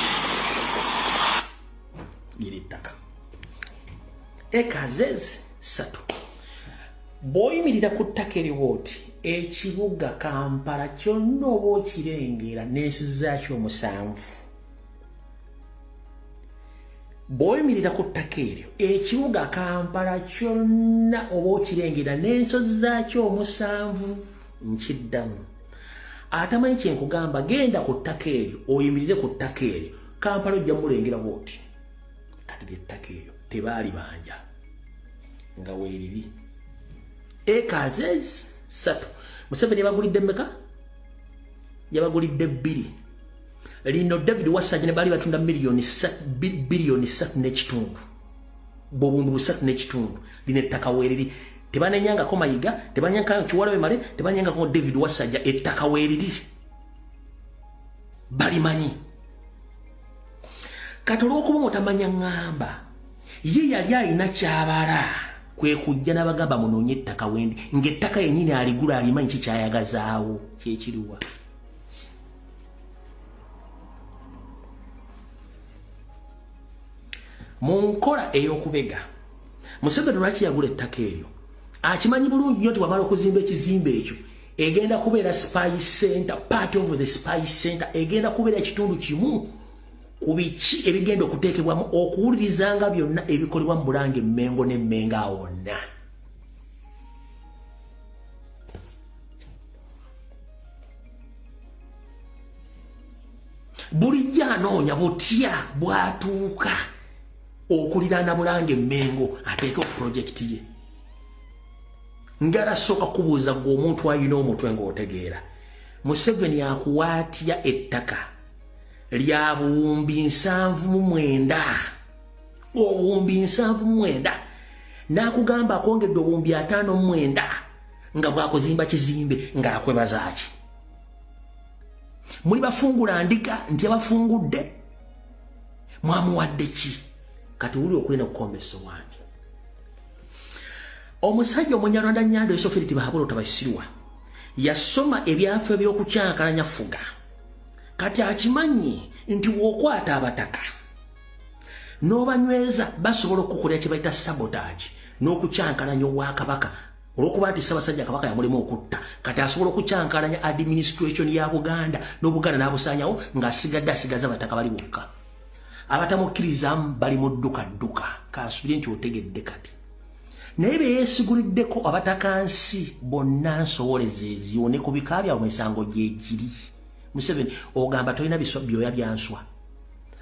S1: liri ttaka acres 3 bw'oyimirira ku ttaka eriwo oti ekibuga Kampala kyonna oba okirengera n'ensi zaakyo 7. bw'oyimirira ku ttaka eryo ekibuga Kampala kyonna oba okirengera n'ensozi zaakyo 7 nkiddamu atamanyi kyenkugamba genda ku ttaka eryo oyimirire ku ttaka eryo Kampala ojja mulengera bw'oti kati ly'ettaka eryo tebaali banja nga weeriri acres 3 Museveni yabagulidde mmeka yabagulidde 2 lino David Wasajja ne bali batunda biliyoni 3 n'ekitundu bw'obundu 3 n'ekitundu lino ettaka weeriri tebananyangako Mayiga tebanyangako Kiwalawe Male tebanyangako David Wasajja ettaka weeriri balimanyi kati olw'okuba otamanya ŋŋamba ye yali alina kyabala kwe kujja n'abagamba munoonye ettaka wendi ng'ettaka yennyini aligula alimanyi kikyayagazaawo kyekiriwa mu nkola ey'okubega Museveni lwaki yagula ettaka eryo akimanyi bulungi nnyo nti wamala okuzimba ekizimbe ekyo egenda kubeera spy center part of the spy center egenda kubeera ekitundu kimu ku biki ebigenda okuteekebwamu okuwulirizanga byonna ebikolebwa mu Bulange Mmengo n'Emmengo wonna bulijjo anoonya butya bwatuuka okuliraana Bulange Mmengo ateeke ku projekiti ye ngarasooka kubuuza gwe omuntu alina omutwe ng'otegeera Museveni akuwaatya ettaka lya buwumbi 79 obuwumbi 79 n'akugamba akongedde obuwumbi 59 nga bwakuzimba kizimbe ng'akwebaza ki muli bafungula ndiga nti abafungudde mwamuwadde ki kati wuli okulina okukomba essowaani omusajja omunyarwanda Nyando Esofiriti Bahabula Otabasirwa yasoma ebyafa by'okukyankalanya Fuga kati akimanyi nti w'okwata abataka n'obanyweza basobola okukolera kye bayita sabotage n'okukyankalanya Obwakabaka olw'okuba nti Ssaabasajja Kabaka yamulema okutta kati asobola okukyankalanya administration ya Buganda n'Obuganda n'abusaanyawo ng'asigaza abataka bali bokka abatamukkirizamu bali mu dduka kaasubire nti otegedde kati naye bye yeesiguliddeko abataka nsi bonna nsoboleze eziwone ku bika byabwe emisango gye giri Museveni ogamba tolina byoya byanswa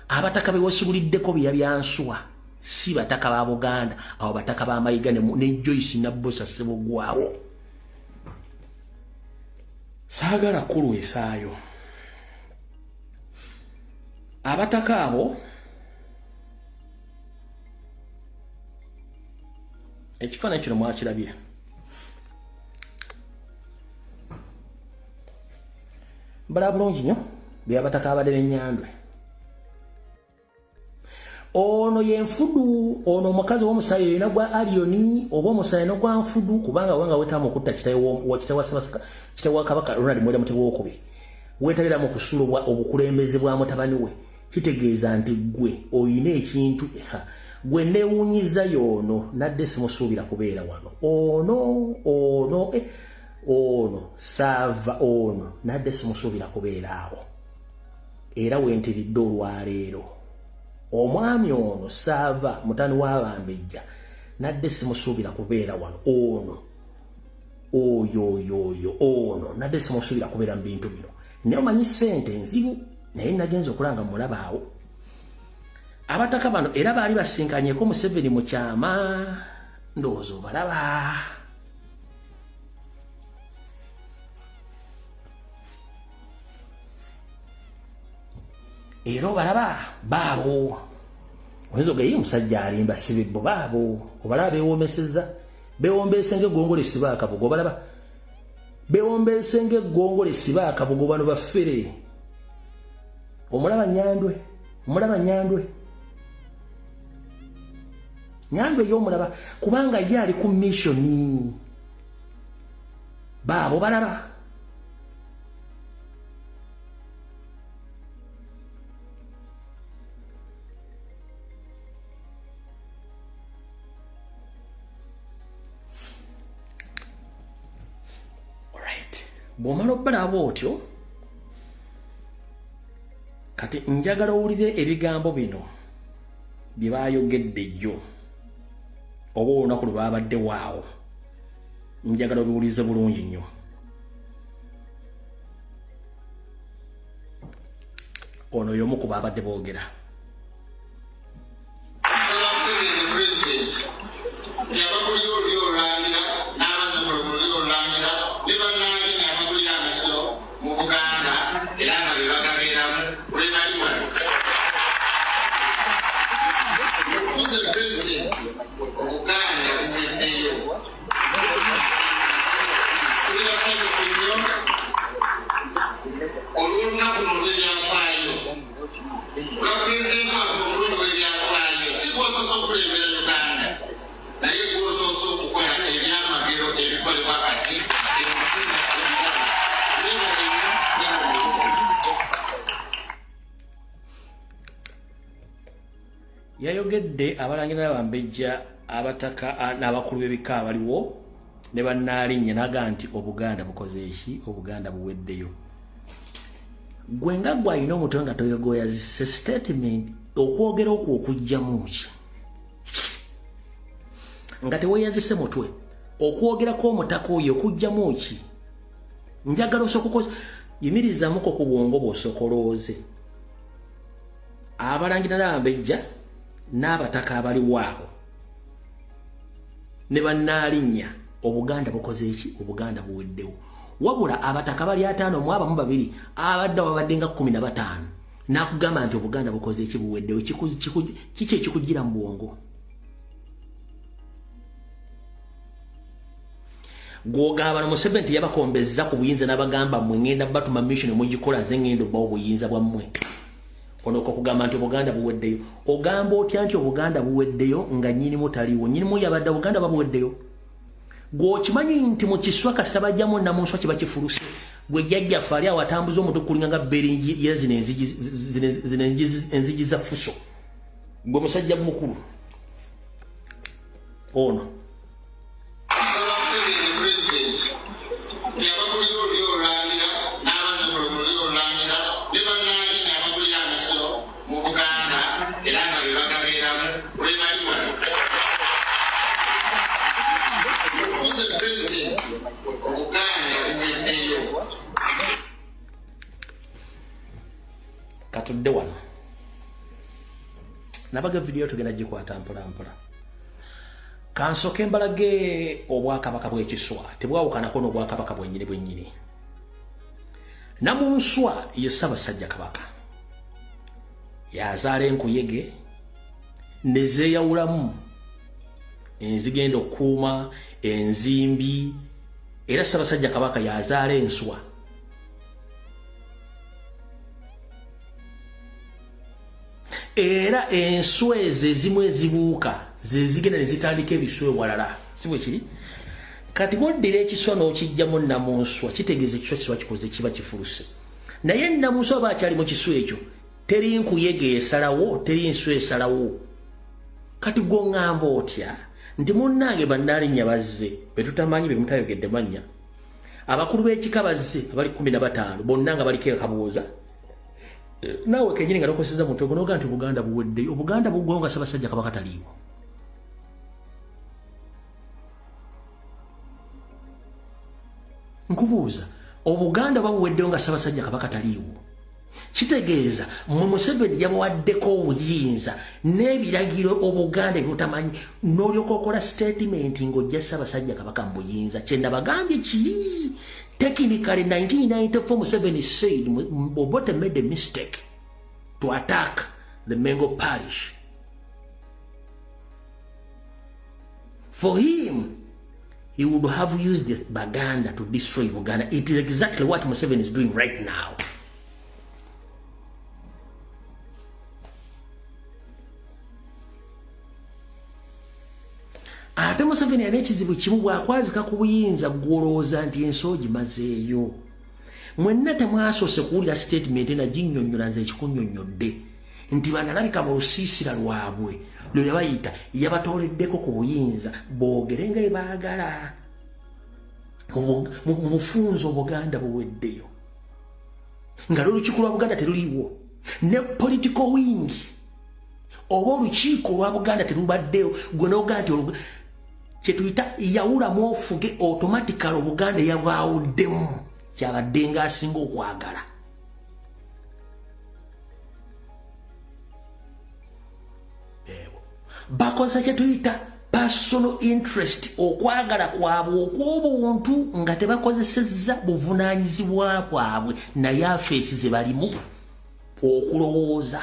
S1: abataka be weesiguliddeko byoya byanswa si bataka ba Buganda abo bataka ba Mayiga ne Joyce Nabbosa Ssebogwawo saagala kulwesaayo abataka abo ekifaananyi kino mwakirabye mbala bulungi nnyo byabataka abadde n'ennyandwe ono yenfudu ono omukazi w'omusaayi yina gwa Alioni oba omusaayi n'ogwa nfudu kubanga wanga wetaamu okutta kitawa Kabaka Ronald Muwenda Mutebi II weetabira mu kusulubwa obukulembeze bwa mutabani we kitegeeza nti gwe oyina ekintu gwe neewuunyiza y'ono nadde simusuubira kubeera wano ono saava ono nadde simusuubira kubeera awo era wentiridde olwaleero omwami ono saava mutani w'Abambejja nadde simusuubira kubeera wano ono nadde simusuubira kubeera mu bintu bino naye omanyi ssente nzibu naye nagenza okulanga mulaba awo abataka bano era baali basinkanyeko Museveni mu kyama ndowooza obalaba era obalaba baabo oyinza ogaye omusajja alimba sibibbo baabo obalaba beewombeese ng'eggongolo esiba akabugo obalaba beewombeese ng'eggongolo esiba akabugo bano baffere omulaba Nyandwe y'omulaba kubanga ye ali ku missioni baabo balaba bw'omala obbalaba otyo kati njagala owulire ebigambo bino bye baayogedde jjo oba olunaku lwe baabadde waawo njagala obiwulize bulungi nnyo. Ono y'omu ku baabadde boogera. Yayogedde abalangira n'abambejja abataka n'abakulu b'ebika abaliwo ne bannaalinnya n'aga nti Obuganda bukoze eki, Obuganda buweddeyo. Gwe nga gwe alina omutwe nga toyogoyazise statement okwogera okwo okujjamu ki nga teweeyazise mutwe okwogerako omutaka oyo okujjamu ki. Njagala osooka yimirizamuko ku bwongo bw'osokolooze abalangira n'abambejja n'abataka abaliwo awo ne bannaalinnya Obuganda bukoze eki, Obuganda buweddewo. Wabula abataka bali 5 mu abamu 2 abadde babadde nga 15 n'akugamba nti Obuganda bukoze eki, buweddewo. Kiki ekikugira mu bwongo? Gwogaba no Museveni yabakombezza ku buyinza n'abagamba mmwe ngenda batuma mission mugikola nze ngenda obbawo obuyinza bwammwe. Ono kugamba nti Obuganda buweddeyo. Ogamba otya nti Obuganda buweddeyo nga nnyinimu taliwo? Nnyinimu yabadde Obuganda babuweddeyo. Gwokimanyi nti mu kiswa kasita bajjamu namunswa kiba kifuluse. Gwe jjajjaffe ali awo atambuza omutwe kulinga nga bberi ya zino enzigi za fuso. Gwe musajja mukulu ono. Katudde wano nabaga video tugenda gikwata mpola kansoke mbalage Obwakabaka bw'ekiswa tebwawukanako n'Obwakabaka bwennyini. Namunswa ye Ssaabasajja Kabaka yazaala enkuyege ne zeeyawulamu enzigenda okukuuma enzimbi era Ssaabasajja Kabaka yazaala enswa. Era enswa ezimu ezibuuka zezigenda ne zitandika ebiswa ewalala si bwe kiri. Kati bwoddira ekiswa n'okijjamu namunswa kitegeeza ekiswa kiba kikoze kiba kifuluse. Naye namunswa aba akyali mu kiswa ekyo teri nkuyege esalawo, teri nswa esalawo. Kati gw'oŋŋamba otya nti munnange bannaalinnya bazze be tutamanyi be mutayogedde mannya abakulu b'ekika bazze abali 15 bonna nga baliko akabuuza nawe kenyini nga lokoseza mutwe gonoga nti Buganda buweddeyo. Obuganda bugwonga Ssaabasajja Kabaka taliiwo. Nkubuuza Obuganda babuweddeyo nga Ssaabasajja Kabaka taliiwo. Kitegeeza mmwe Museveni yabawaddeko obuyinza n'ebiragiro Obuganda ebutamanyi n'olyoka okola statement ng'ojja Ssaabasajja Kabaka mu buyinza. Kye nabagambye kiri. Technically, 1994 Museveni said Obote made a mistake to attack the Mengo parish. For him, he would have used the Baganda to destroy Uganda. It is exactly what Museveni is doing right now. Ate Museveni alina ekizibu kimu bw'akwazika ku buyinza gwolowooza nti ensoo gimazeeyo. Mwenna temwasoose kuwulira statement naginnyonnyola nze ekikunnyonnyodde nti banalabika mu lusiisira lwabwe lwe yabayita yabatooleddeko ku buyinza boogere nga ebaagala. mufunzo Buganda buweddeyo nga olukiiko lwa Buganda teruliiwo ne political wing oba olukiiko lwa Buganda terubaddeyo gwe n'ogaa nti kye tuyita yawulamu ofuge automatically Buganda yabwawuddemu kyabadde ng'asinga okwagala bakoze kye tuyita personal interest okwagala kwabwe okw'obuntu nga tebakozesezza buvunaanyizibwa bwabwe naye afeesi ze balimu okulowooza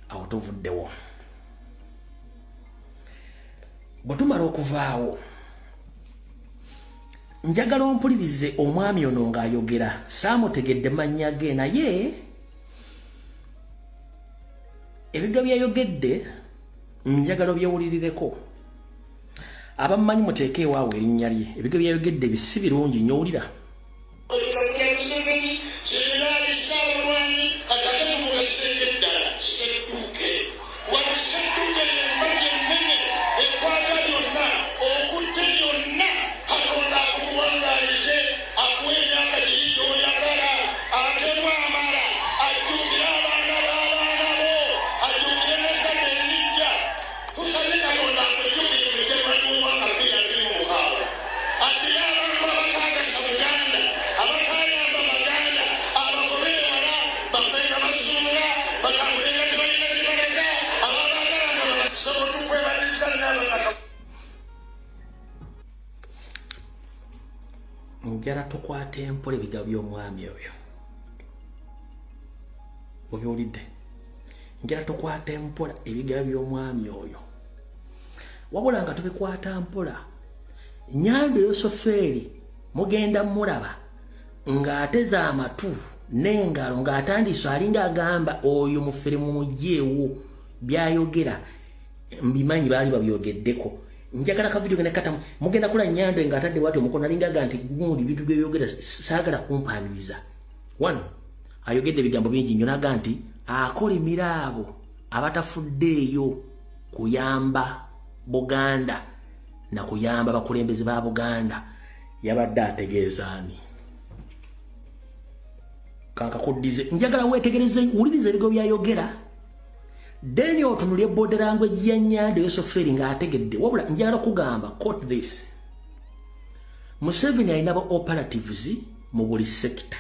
S1: awo tuvuddewo bwe tumala okuvaawo njagala ompulirize omwami ono ng'ayogera saamutegedde mannya ge naye ebiga byayogedde njagala byewulirireko abamumanyi muteeke ewaawo erinnya lye ebiga byayogedde bisi birungi nnyo owulira njala tukwata empola ebiga by'omwami oyo obyolidde njala tukwata empola ebiga by'omwami oyo wabula nga tubikwata mpola Nyando Yosoferi mugenda mulaba ng'ateza amatu n'engalo ng'atandise alinga agamba oyo mufirimu mugyeewo byayogera mbimanyi baali babyogeddeko njagala ka video gene kata mugenda kula Nyando ng'atadde wati omukono alinga ganti gundi bitu byeyogera saagala kumpaniriza one ayogedde bigambo bingi nnyo naga nti akolimira abo abatafuddeeyo kuyamba Buganda na kuyamba bakulembeze ba Buganda yabadde ategeezaani kanka kuddize njagala wetegereze ulirize ebigo byayogera then otunulye body language ya Nyando Yosoferi ng'ategedde wabula njagala kugamba quote this Museveni alina ba operatives mu buli sector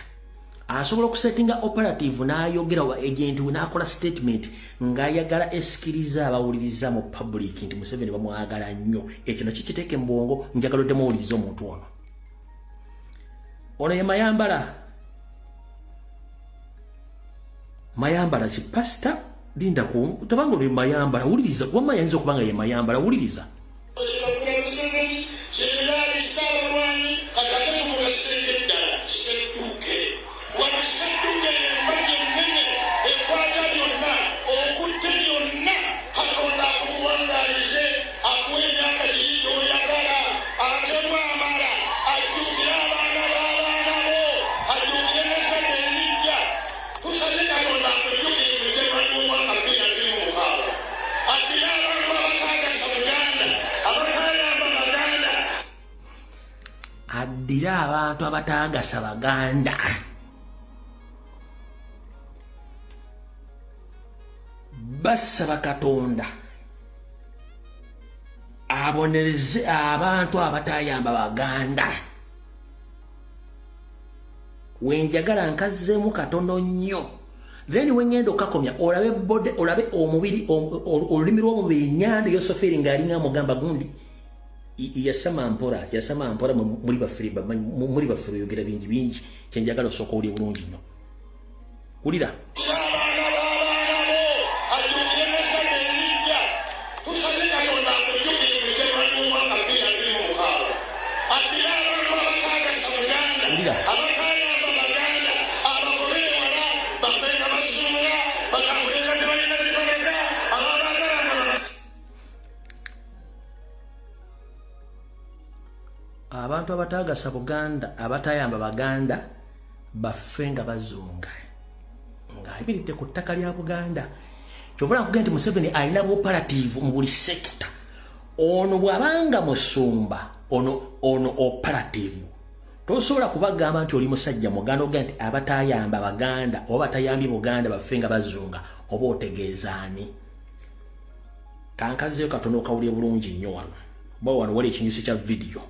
S1: asobola okusettinga operative n'ayogera wa agent we n'akola statement ng'ayagala esikiriza abawuliriza mu public nti Museveni bamwagala nnyo ekyo nakikiteeke mu bwongo njagala oddemu owuliriza omuntu ono ye Mayambala kipasita linda ku tabanga oli Mayambala wuliriza wamma yayinza okuba nga ye Mayambala wuliriza addira abantu abataagasa Baganda basaba Katonda abonereze abantu abatayamba Baganda wenjagala nkazzemu katono nnyo then wengendo kakomya olabe bode olabe omubiri olulimi lw'omubiri Nyando Yosoferi ng'alinga mugamba gundi yasama mpora muri bafiri yogera bingi kyenjagala osooka oli bulungi nnyo wulira abantu abatagasa Buganda abatayamba Baganda baffe nga bazunga ayimiridde ku ttaka lya Buganda. Kyovula nkugenda nti Museveni alina operative mu buli sekita. Ono bw'abanga musumba ono operative. Tosobola kubagamba nti oli musajja muganda ogenda nti abatayamba Baganda oba batayambi Buganda baffe nga bazunga oba otegeezaani. Kankazeyo katono kawulye bulungi nnyo wano. Bo wano wali ekinyusi kya video.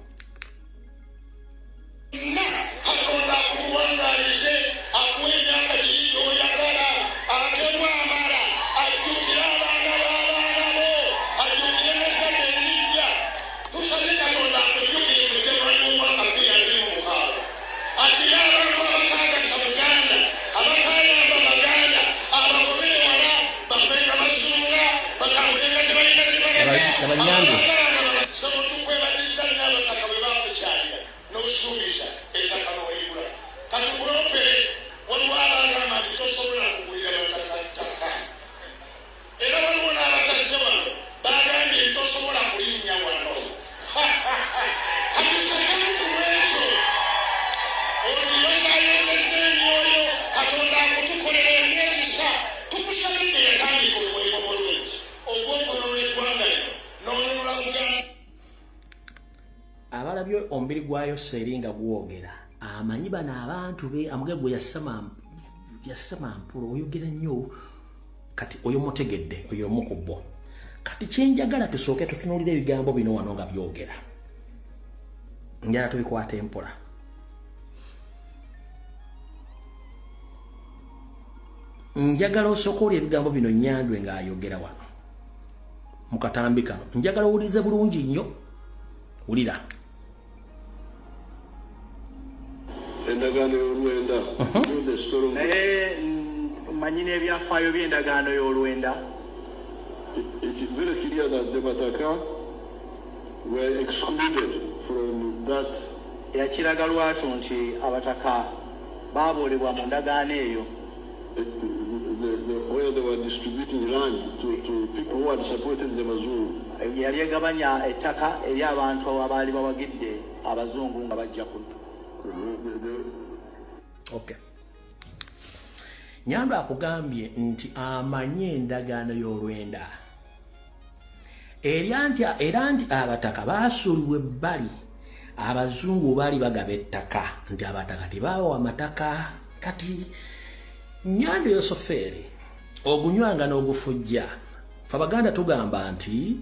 S1: Abalabyo ombiri gwayo seringa gwogera amanyi bano abantu be amugegwe yasama mpulo oyogera nnyo kati oyo mutegedde oyo mukubbo kati kyenjagala tusooke tutunuulira ebigambo bino wano nga byogera njala tubikwata empola. Njagala osooka oli ebigambo bino Nyandwe ng'ayogera wano mu katambi kano njagala owulirize bulungi nnyo wulira.
S4: Endagaano y'olwenda
S3: naye manyine ebyafaayo by'endagaano y'olwenda.
S4: It is very clear that the Bataka were excluded from that.
S3: Yakiraga lwatu nti Abataka baaboolebwa mu ndagaano eyo.
S4: Where they were distributing land to people who had supported the Mazungu.
S3: Yali egabanya ettaka eri abantu abaali bawagidde Abazungu nga bajja ku.
S1: Okay. Nyandwe akugambye nti amanye endagaano y'olwenda. Era nti Abataka baasuulibwa ebbali. Abazungu baali bagaba ettaka nti Abataka tebaawa amataka kati Nyandwe yosofeeri ogunywanga n'ogufujja. Fe Abaganda tugamba nti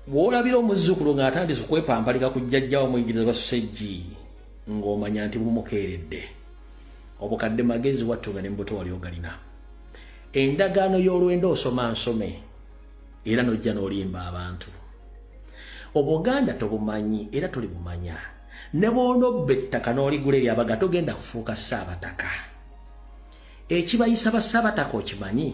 S1: bw'olabira omuzzukulu ng'atandise okwepampalika ku jjajja wamuyigiriza basejji ng'omanya nti bumukeeredde. Obukadde magezi wattu nga ne mbuto wali ogalina. Endagaano y'olwenda osoma nsome era n'ojja n'olimba abantu. Obuganda tobumanyi era tuli bumanya. Ne bw'onobba ettaka n'oligula eryabaga togenda kufuuka Ssaabataka. Ekibayisa ba Ssaabataka okimanyi?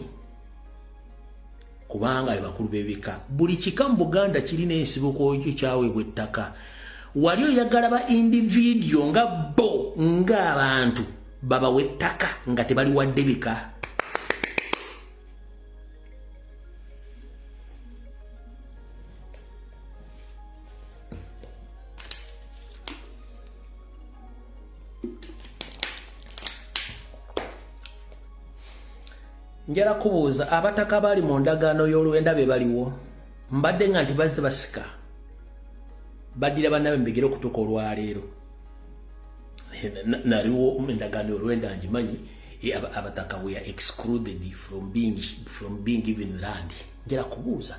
S1: Kubanga bakulu b'ebika buli kika mu Buganda kirina ensibuko ekyaweebwa ettaka. Wali oyagala ba individual nga bo ng'abantu babawa ettaka nga tebali wadde bika. Njala kubuuza Abataka bali mu ndagaano y'olwenda be baliwo mbadde nga nti bazze basika baddira bannabe mbigire okutuuka olwaleero naliwo endagaano y'olwenda ngimanyi Abataka we are excluded from being given land. Njala kubuuza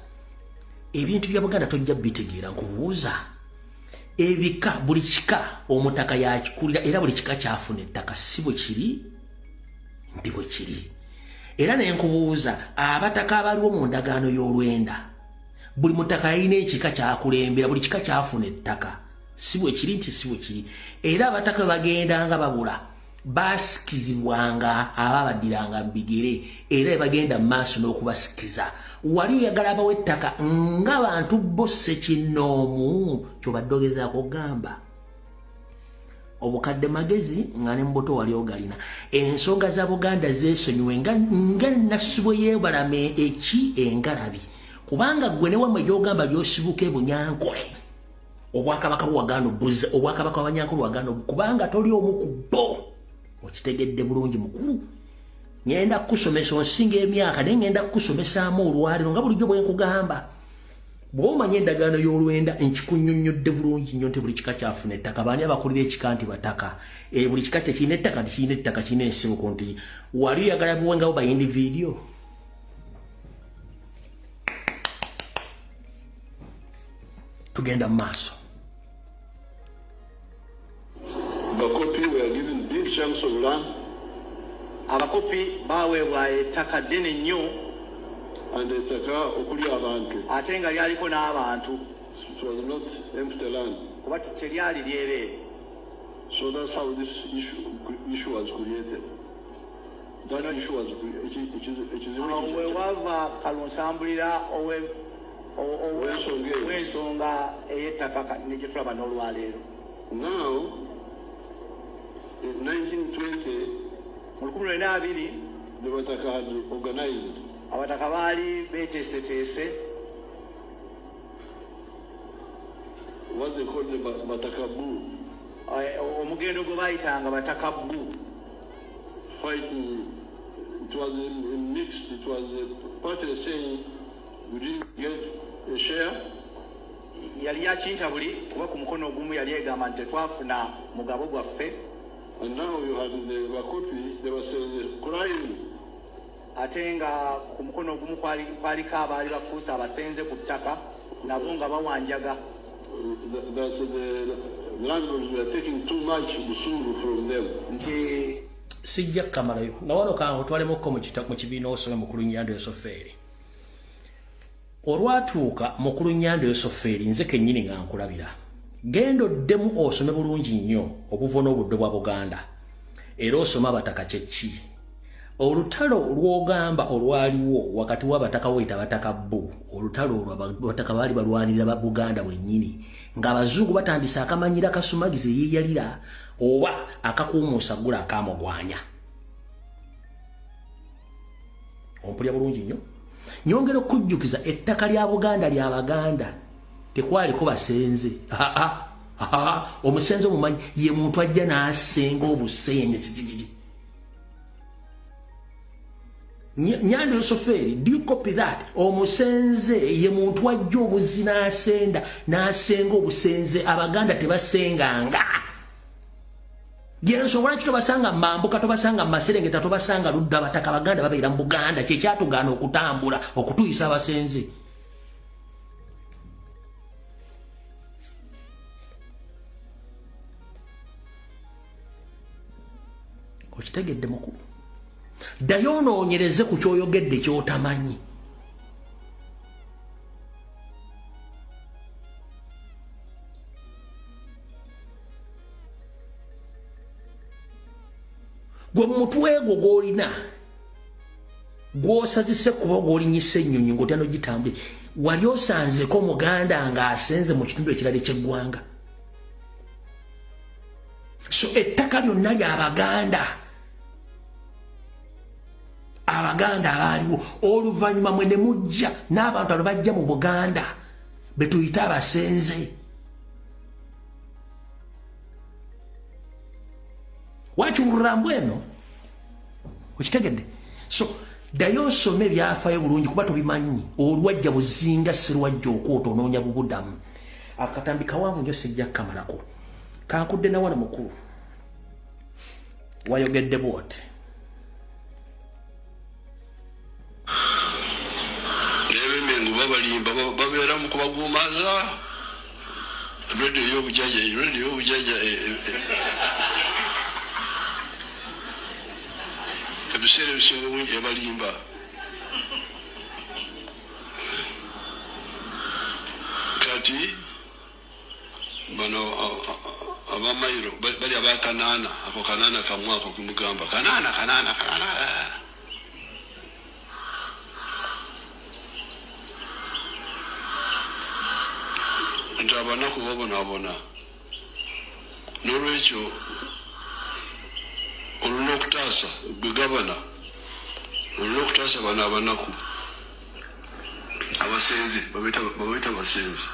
S1: ebintu bya Buganda tojja bitegeera nkubuuza ebika buli kika omutaka yakikulira era buli kika kyafuna ettaka si bwe kiri ndi bwe kiri. Era nenkubuuza Abataka abaliwo mu ndagaano y'olwenda buli mutaka alina ekika kyakulembera buli kika kyafuna ettaka si bwe kiri nti si bwe kiri. Era Abataka bagendanga babula basikizibwanga ababaddiranga mu bigere era bagenda mu maaso n'okubasikiza. Wali oyagala abawa ettaka ng'abantu bo ssekinnoomu kyobadde ogezaako okugamba. Obukadde magezi nga ne mbuto wali ogalina. Ensonga za Buganda zeesonyiwe nga Nassibwe yeebalame eki engalabi. Kubanga gwe ne wamwe gy'ogamba by'osibuka e Bunyankole. Obwakabaka bwagaana obuzza obwakabaka bwa Bunyankole bwagaana kubanga toli omu ku bo okitegedde bulungi mukulu ngenda kusomesa onsinga emyaka naye ngenda kusomesaamu olwaliro nga bulijjo bwe nkugamba bw'omanya endagaano y'olwenda nkikunnyonnyodde bulungi nnyo nti buli kika kyafuna ettaka baani abakulira ekika nti bataka buli kika tekirina ettaka tikirina ettaka kirina ensibuko nti wali oyagala buwengawo bayindi vidiyo tugenda mu maaso
S4: Bakopi were given big chunks of land
S5: abakopi baweebwa ettaka ddene nnyo
S4: and ettaka okuli abantu.
S5: ate nga lyaliko n'abantu
S4: It was not empty land.
S5: kuba teryali lyereere.
S4: So that's how this issue was created. That issue was
S5: Awo we wava kalunsambulira ow'ensonga ey'ettaka ne gye tulaba n'olwaleero.
S4: Now, in 1920,
S5: mu 1920
S4: the Bataka had organized
S5: abataka baali beeteeseteese
S4: what they called the Bataka Boo,
S5: omugendo gwe baayitanga bataka bbu.
S4: fighting. It was mixed. It was a party saying we didn't get a share.
S5: Yali yakintabuli kuba ku mukono ogumu yali egamba nti tetwafuna mugabo gwaffe.
S4: And now you have the Bakopi, they were saying crying.
S5: Ate nga ku mukono ogumu kwaliko abaali bafuusa abasenze ku ttaka nabo nga bawanjaga.
S4: That the landlords were taking too much busuru from them.
S5: Nti
S1: sijja kamalayo nawano kango twalemoko mu kibiina osome mukulu Nyando Yosoferi olwatuuka mukulu Nyando Yosoferi nze kennyini nga nkulabira gendo ddemu osome bulungi nnyo obuvono obudde bwa Buganda era osoma abataka kyeki olutalo lwogamba olwaliwo wakati w'abataka wayita bataka bbu olutalo olw'abataka baali balwanirira ba Buganda bwennyini ng'abazungu batandisa akamanyira kasumagize yeeyalira oba akakuumuusa ggula akamugwanya ompulya bulungi nnyo nyongera okujjukiza ettaka lya Buganda lya Baganda tekwaliko basenze omusenze omumanyi ye muntu ajja n'asenga obusenze Nyando Yosoferi, do you copy that? Omusenze ye muntu ajja obuzi n'asenga obusenze Abaganda tebasenganga. Yenso lwaki tobasanga Mambuka, tobasanga Maserengeta, tobasanga Ludda Bataka Abaganda babeera mu Buganda kye kyatugaana okutambula okutuyisa abasenze. Okitegedde mukulu. Ddayo onoonyereze ku kyoyogedde ky'otamanyi. Gwe mutwe gwo gw'olina gw'osazise kuba gw'olinyisa ennyonyi ng'otya n'ogitambule wali osanzeko Muganda ng'asenze mu kitundu ekirala eky'eggwanga. So ettaka lyonna ly'Abaganda. Abaganda abaaliwo oluvannyuma mwe ne mujja n'abantu abo bajja mu Buganda be tuyita abasenze. Wakyulurambu eno okitegedde. So ddayo osome ebyafaayo bulungi kuba tobimanyi olwajja buzinga sirwajja okwota onoonya bubudamu. Akatambi kawanvu njo sijja kamalako kankudde na wano mukulu wayogedde bw'oti.
S4: Babalimba babeera mu kubaguumaza radio y'obujaja ebiseera ebisinga bungi ebalimba kati bano abamayiro bali abakanaana ako kanaana kamu ako kumugamba kanaana nti abanaku babonaabona n'olwekyo olina okutaasa gwe gavana olina okutaasa bano abanaku abasenze babaita basenze.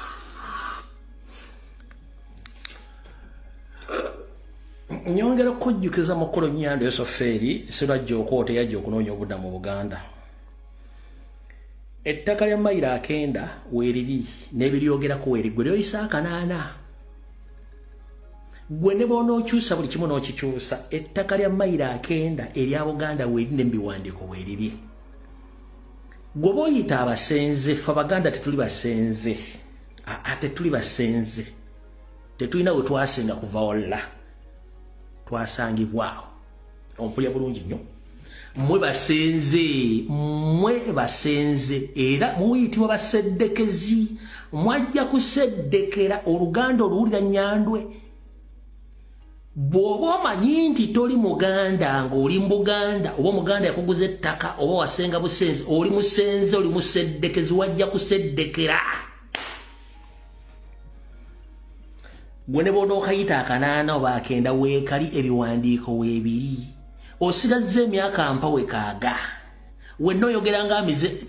S1: Nyongera kujjukiza mukolo Nyando Yosoferi sibajja okoota yajja okunoonya obudda mu Buganda. Ettaka lya mayiro 9 weeriri n'ebiryogerako weeri gwe lyoyisa akanaana. Gwe ne bw'onookyusa buli kimu n'okikyusa ettaka lya mayiro 9 erya Buganda weeri n'ebiwandiiko weeriri. Gwe b'oyita abasenze ffe Abaganda tetuli basenze. Tetuli basenze. Tetulina we twasenga kuva walla. Twasangibwawo. Ompulya bulungi nnyo. Mwe basenze era muyitibwa baseddekezi. Mwajja kuseddekera oluganda oluwulira Nyandwe. Bw'oba omanyi nti toli Muganda ng'oli mu Buganda oba Muganda yakuguza ettaka oba wasenga busenze oli musenze oli museddekezi wajja kuseddekera. Gwe ne bw'onookayita akanaana oba akenda weekali ebiwandiiko weebiri. Osigazza emyaka mpawe kaaga. Wenna oyogera ng'amize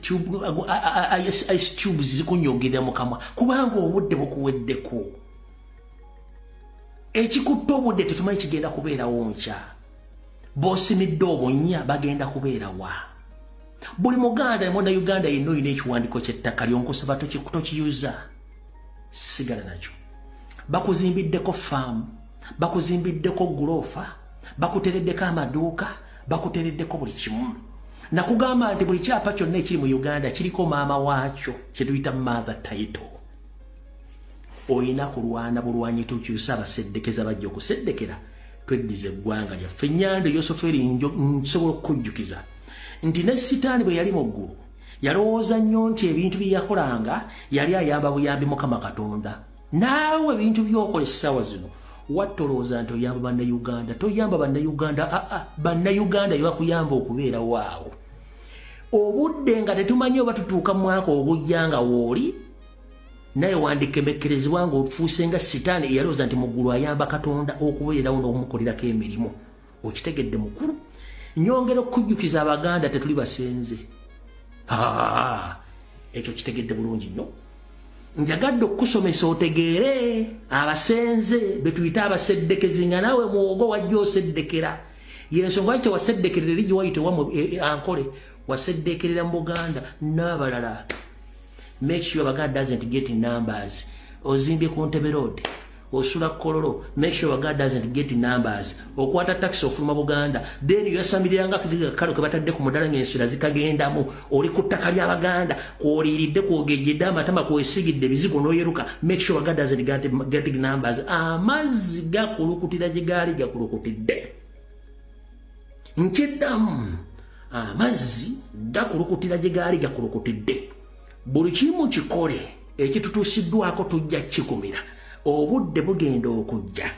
S1: ice tubes zikunyogerera mu kamwa kubanga obudde bukuweddeko. Ekikutte obudde tetumanyi kigenda kubeerawo nkya. B'osimidde obunnya bagenda kubeera wa. Buli Muganda ne Munnayuganda yenna olina ekiwandiiko ky'ettaka ly'onkusaba tokiyuza. Sigala nakyo. Bakuzimbiddeko faamu, bakuzimbiddeko guloofa, bakutereddeko amaduuka, bakutereddeko buli kimu. Nakugamba nti buli kyapa kyonna ekiri mu Uganda kiriko maama waakyo kye tuyita mother title. Oyina kulwana bulwanyi tukyusa abaseddekeza bajja okuseddekera tweddize eggwanga lyaffe. Nyando Yosoferi nsobola okukujjukiza nti ne Sitaani bwe yali mu ggulu yalowooza nnyo nti ebintu bye yakolanga yali ayamba buyambi Mukama Katonda. Naawe ebintu by'okola essaawa zino wattolooza nti oyamba bannayuganda. Toyamba bannayuganda, bannayuganda yebakuyamba okubeera waawo. Obudde nga tetumanyi oba tutuuka mu mwaka ogujja nga wooli naye wandikemekkerezebwa ng'ofuuse nga Sitaani eyalowooza nti mu ggulu ayamba Katonda okubeerawo n'okumukolerako emirimu. Okitegedde mukulu. Nyongera okukujjukiza Abaganda tetuli basenze. Ekyo kitegedde bulungi nnyo. Njagadde okusomesa otegeere abasenze betuyita abaseddekezi nga naawe mwogo wajja oseddekera. Yensonga lwaki tewaseddekerera eri gye wayita wammwe ankole waseddekerera mu Buganda n'abalala. Make sure Abaganda doesn't get in numbers. Ozimbye ku Ntebe Road, osula Kololo, make sure Abaganda doesn't get in numbers. Okwata taxi ofuluma Buganda, then yasamiranga kugiga kalo ke batadde ku mudala ng'ensira zikagendamu. Oli ku ttaka ly'Abaganda kw'oliiridde kw'ogejjedde amatama kw'esigidde bizigo n'oyeruka. Make sure Abaganda doesn't get in numbers. Amazzi gakulukutira gye gaali gakulukutidde. Nkiddamu amazzi gakulukutira gye gaali gakulukutidde. Buli kimu kikole ekitutuusiddwako tujja kikumira. Obudde bugenda okujja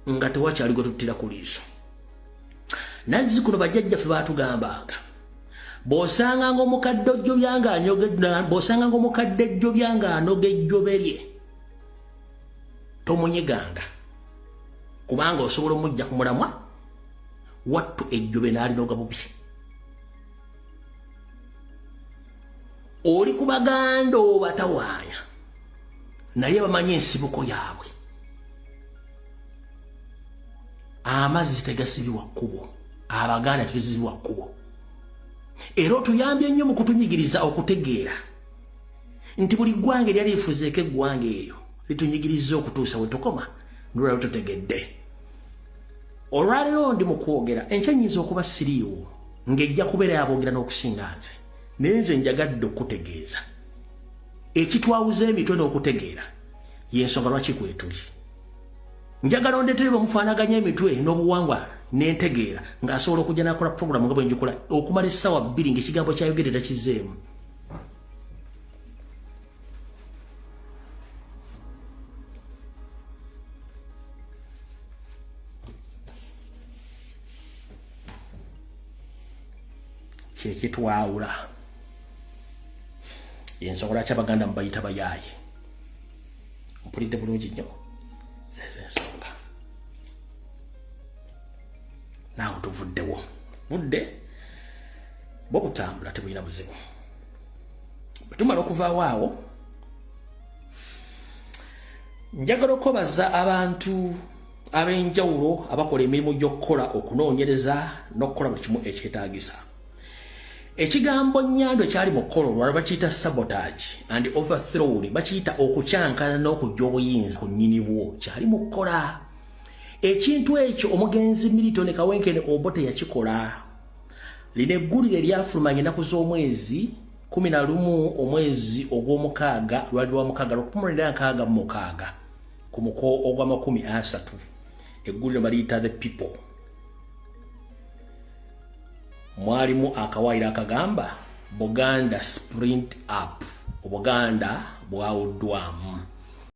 S1: nga tewakyali gwe tuttira ku liiso. Nazzikuno bajjajjaffe baatugambanga bw'osanganga omukadde ejjobya ng'anoga ejjobe lye tomunyiganga kubanga osobola omujja ku mulamwa wattu ejjobe n'alinoga bubi. Oli ku Baganda obatawaanya naye bamanyi ensibuko yaabwe. Amazzi tegasibibwa kkubo, Abaganda tetuzibwa kkubo. Era otuyambye nnyo mu kutunyigiriza okutegeera nti buli ggwanga eryali lifuzeeko eggwanga eyo litunyigiriza okutuusa we tukoma nolwalwo tutegedde. Olwaleero ndi mu kwogera enkya nnyinza okuba siriiwo ng'ejja kubeera yaboogera n'okusinga nze. Naye nze njagadde okutegeeza ekitwawuza emitwe n'okutegeera y'ensonga lwaki kwetuli. Njagala ondeetere bwe mufaanaganya emitwe n'obuwangwa n'entegeera ng'asobola okujja n'akola puroguramu nga bwe njikola okumala essaawa 2 ng'ekigambo kyayogere takizzeemu. Kyekitwawula y'ensonga lwaki Abaganda mubayita bayaaye. Mpulidde bulungi nnyo zezo ensonga. Naawe tuvuddewo budde bwe butambula tebulina buzibu. Bwe tumala okuvaawo awo Njagala okubaza abantu ab'enjawulo abakola emirimu gy'okukola okunoonyereza n'okukola buli kimu ekyetaagisa. Ekigambo nnyando kyali mu kkolo lwala bakiyita sabotage and overthrow, bakiyita okukyankana n'okujja obuyinza ku nnyini bwo, kyali mu kkola. Ekintu ekyo omugenzi Milton Kawenkene Obote yakikola. Lino eggulire lyafulumanya ennaku z'omwezi 11 omwezi ogw'omukaaga lwali lwa mukaaga 16 ku muko ogwa 30. Eggulire baliyita The People. Mwalimu akawaira akagamba Buganda sprint up, Obuganda bwawuddwamu.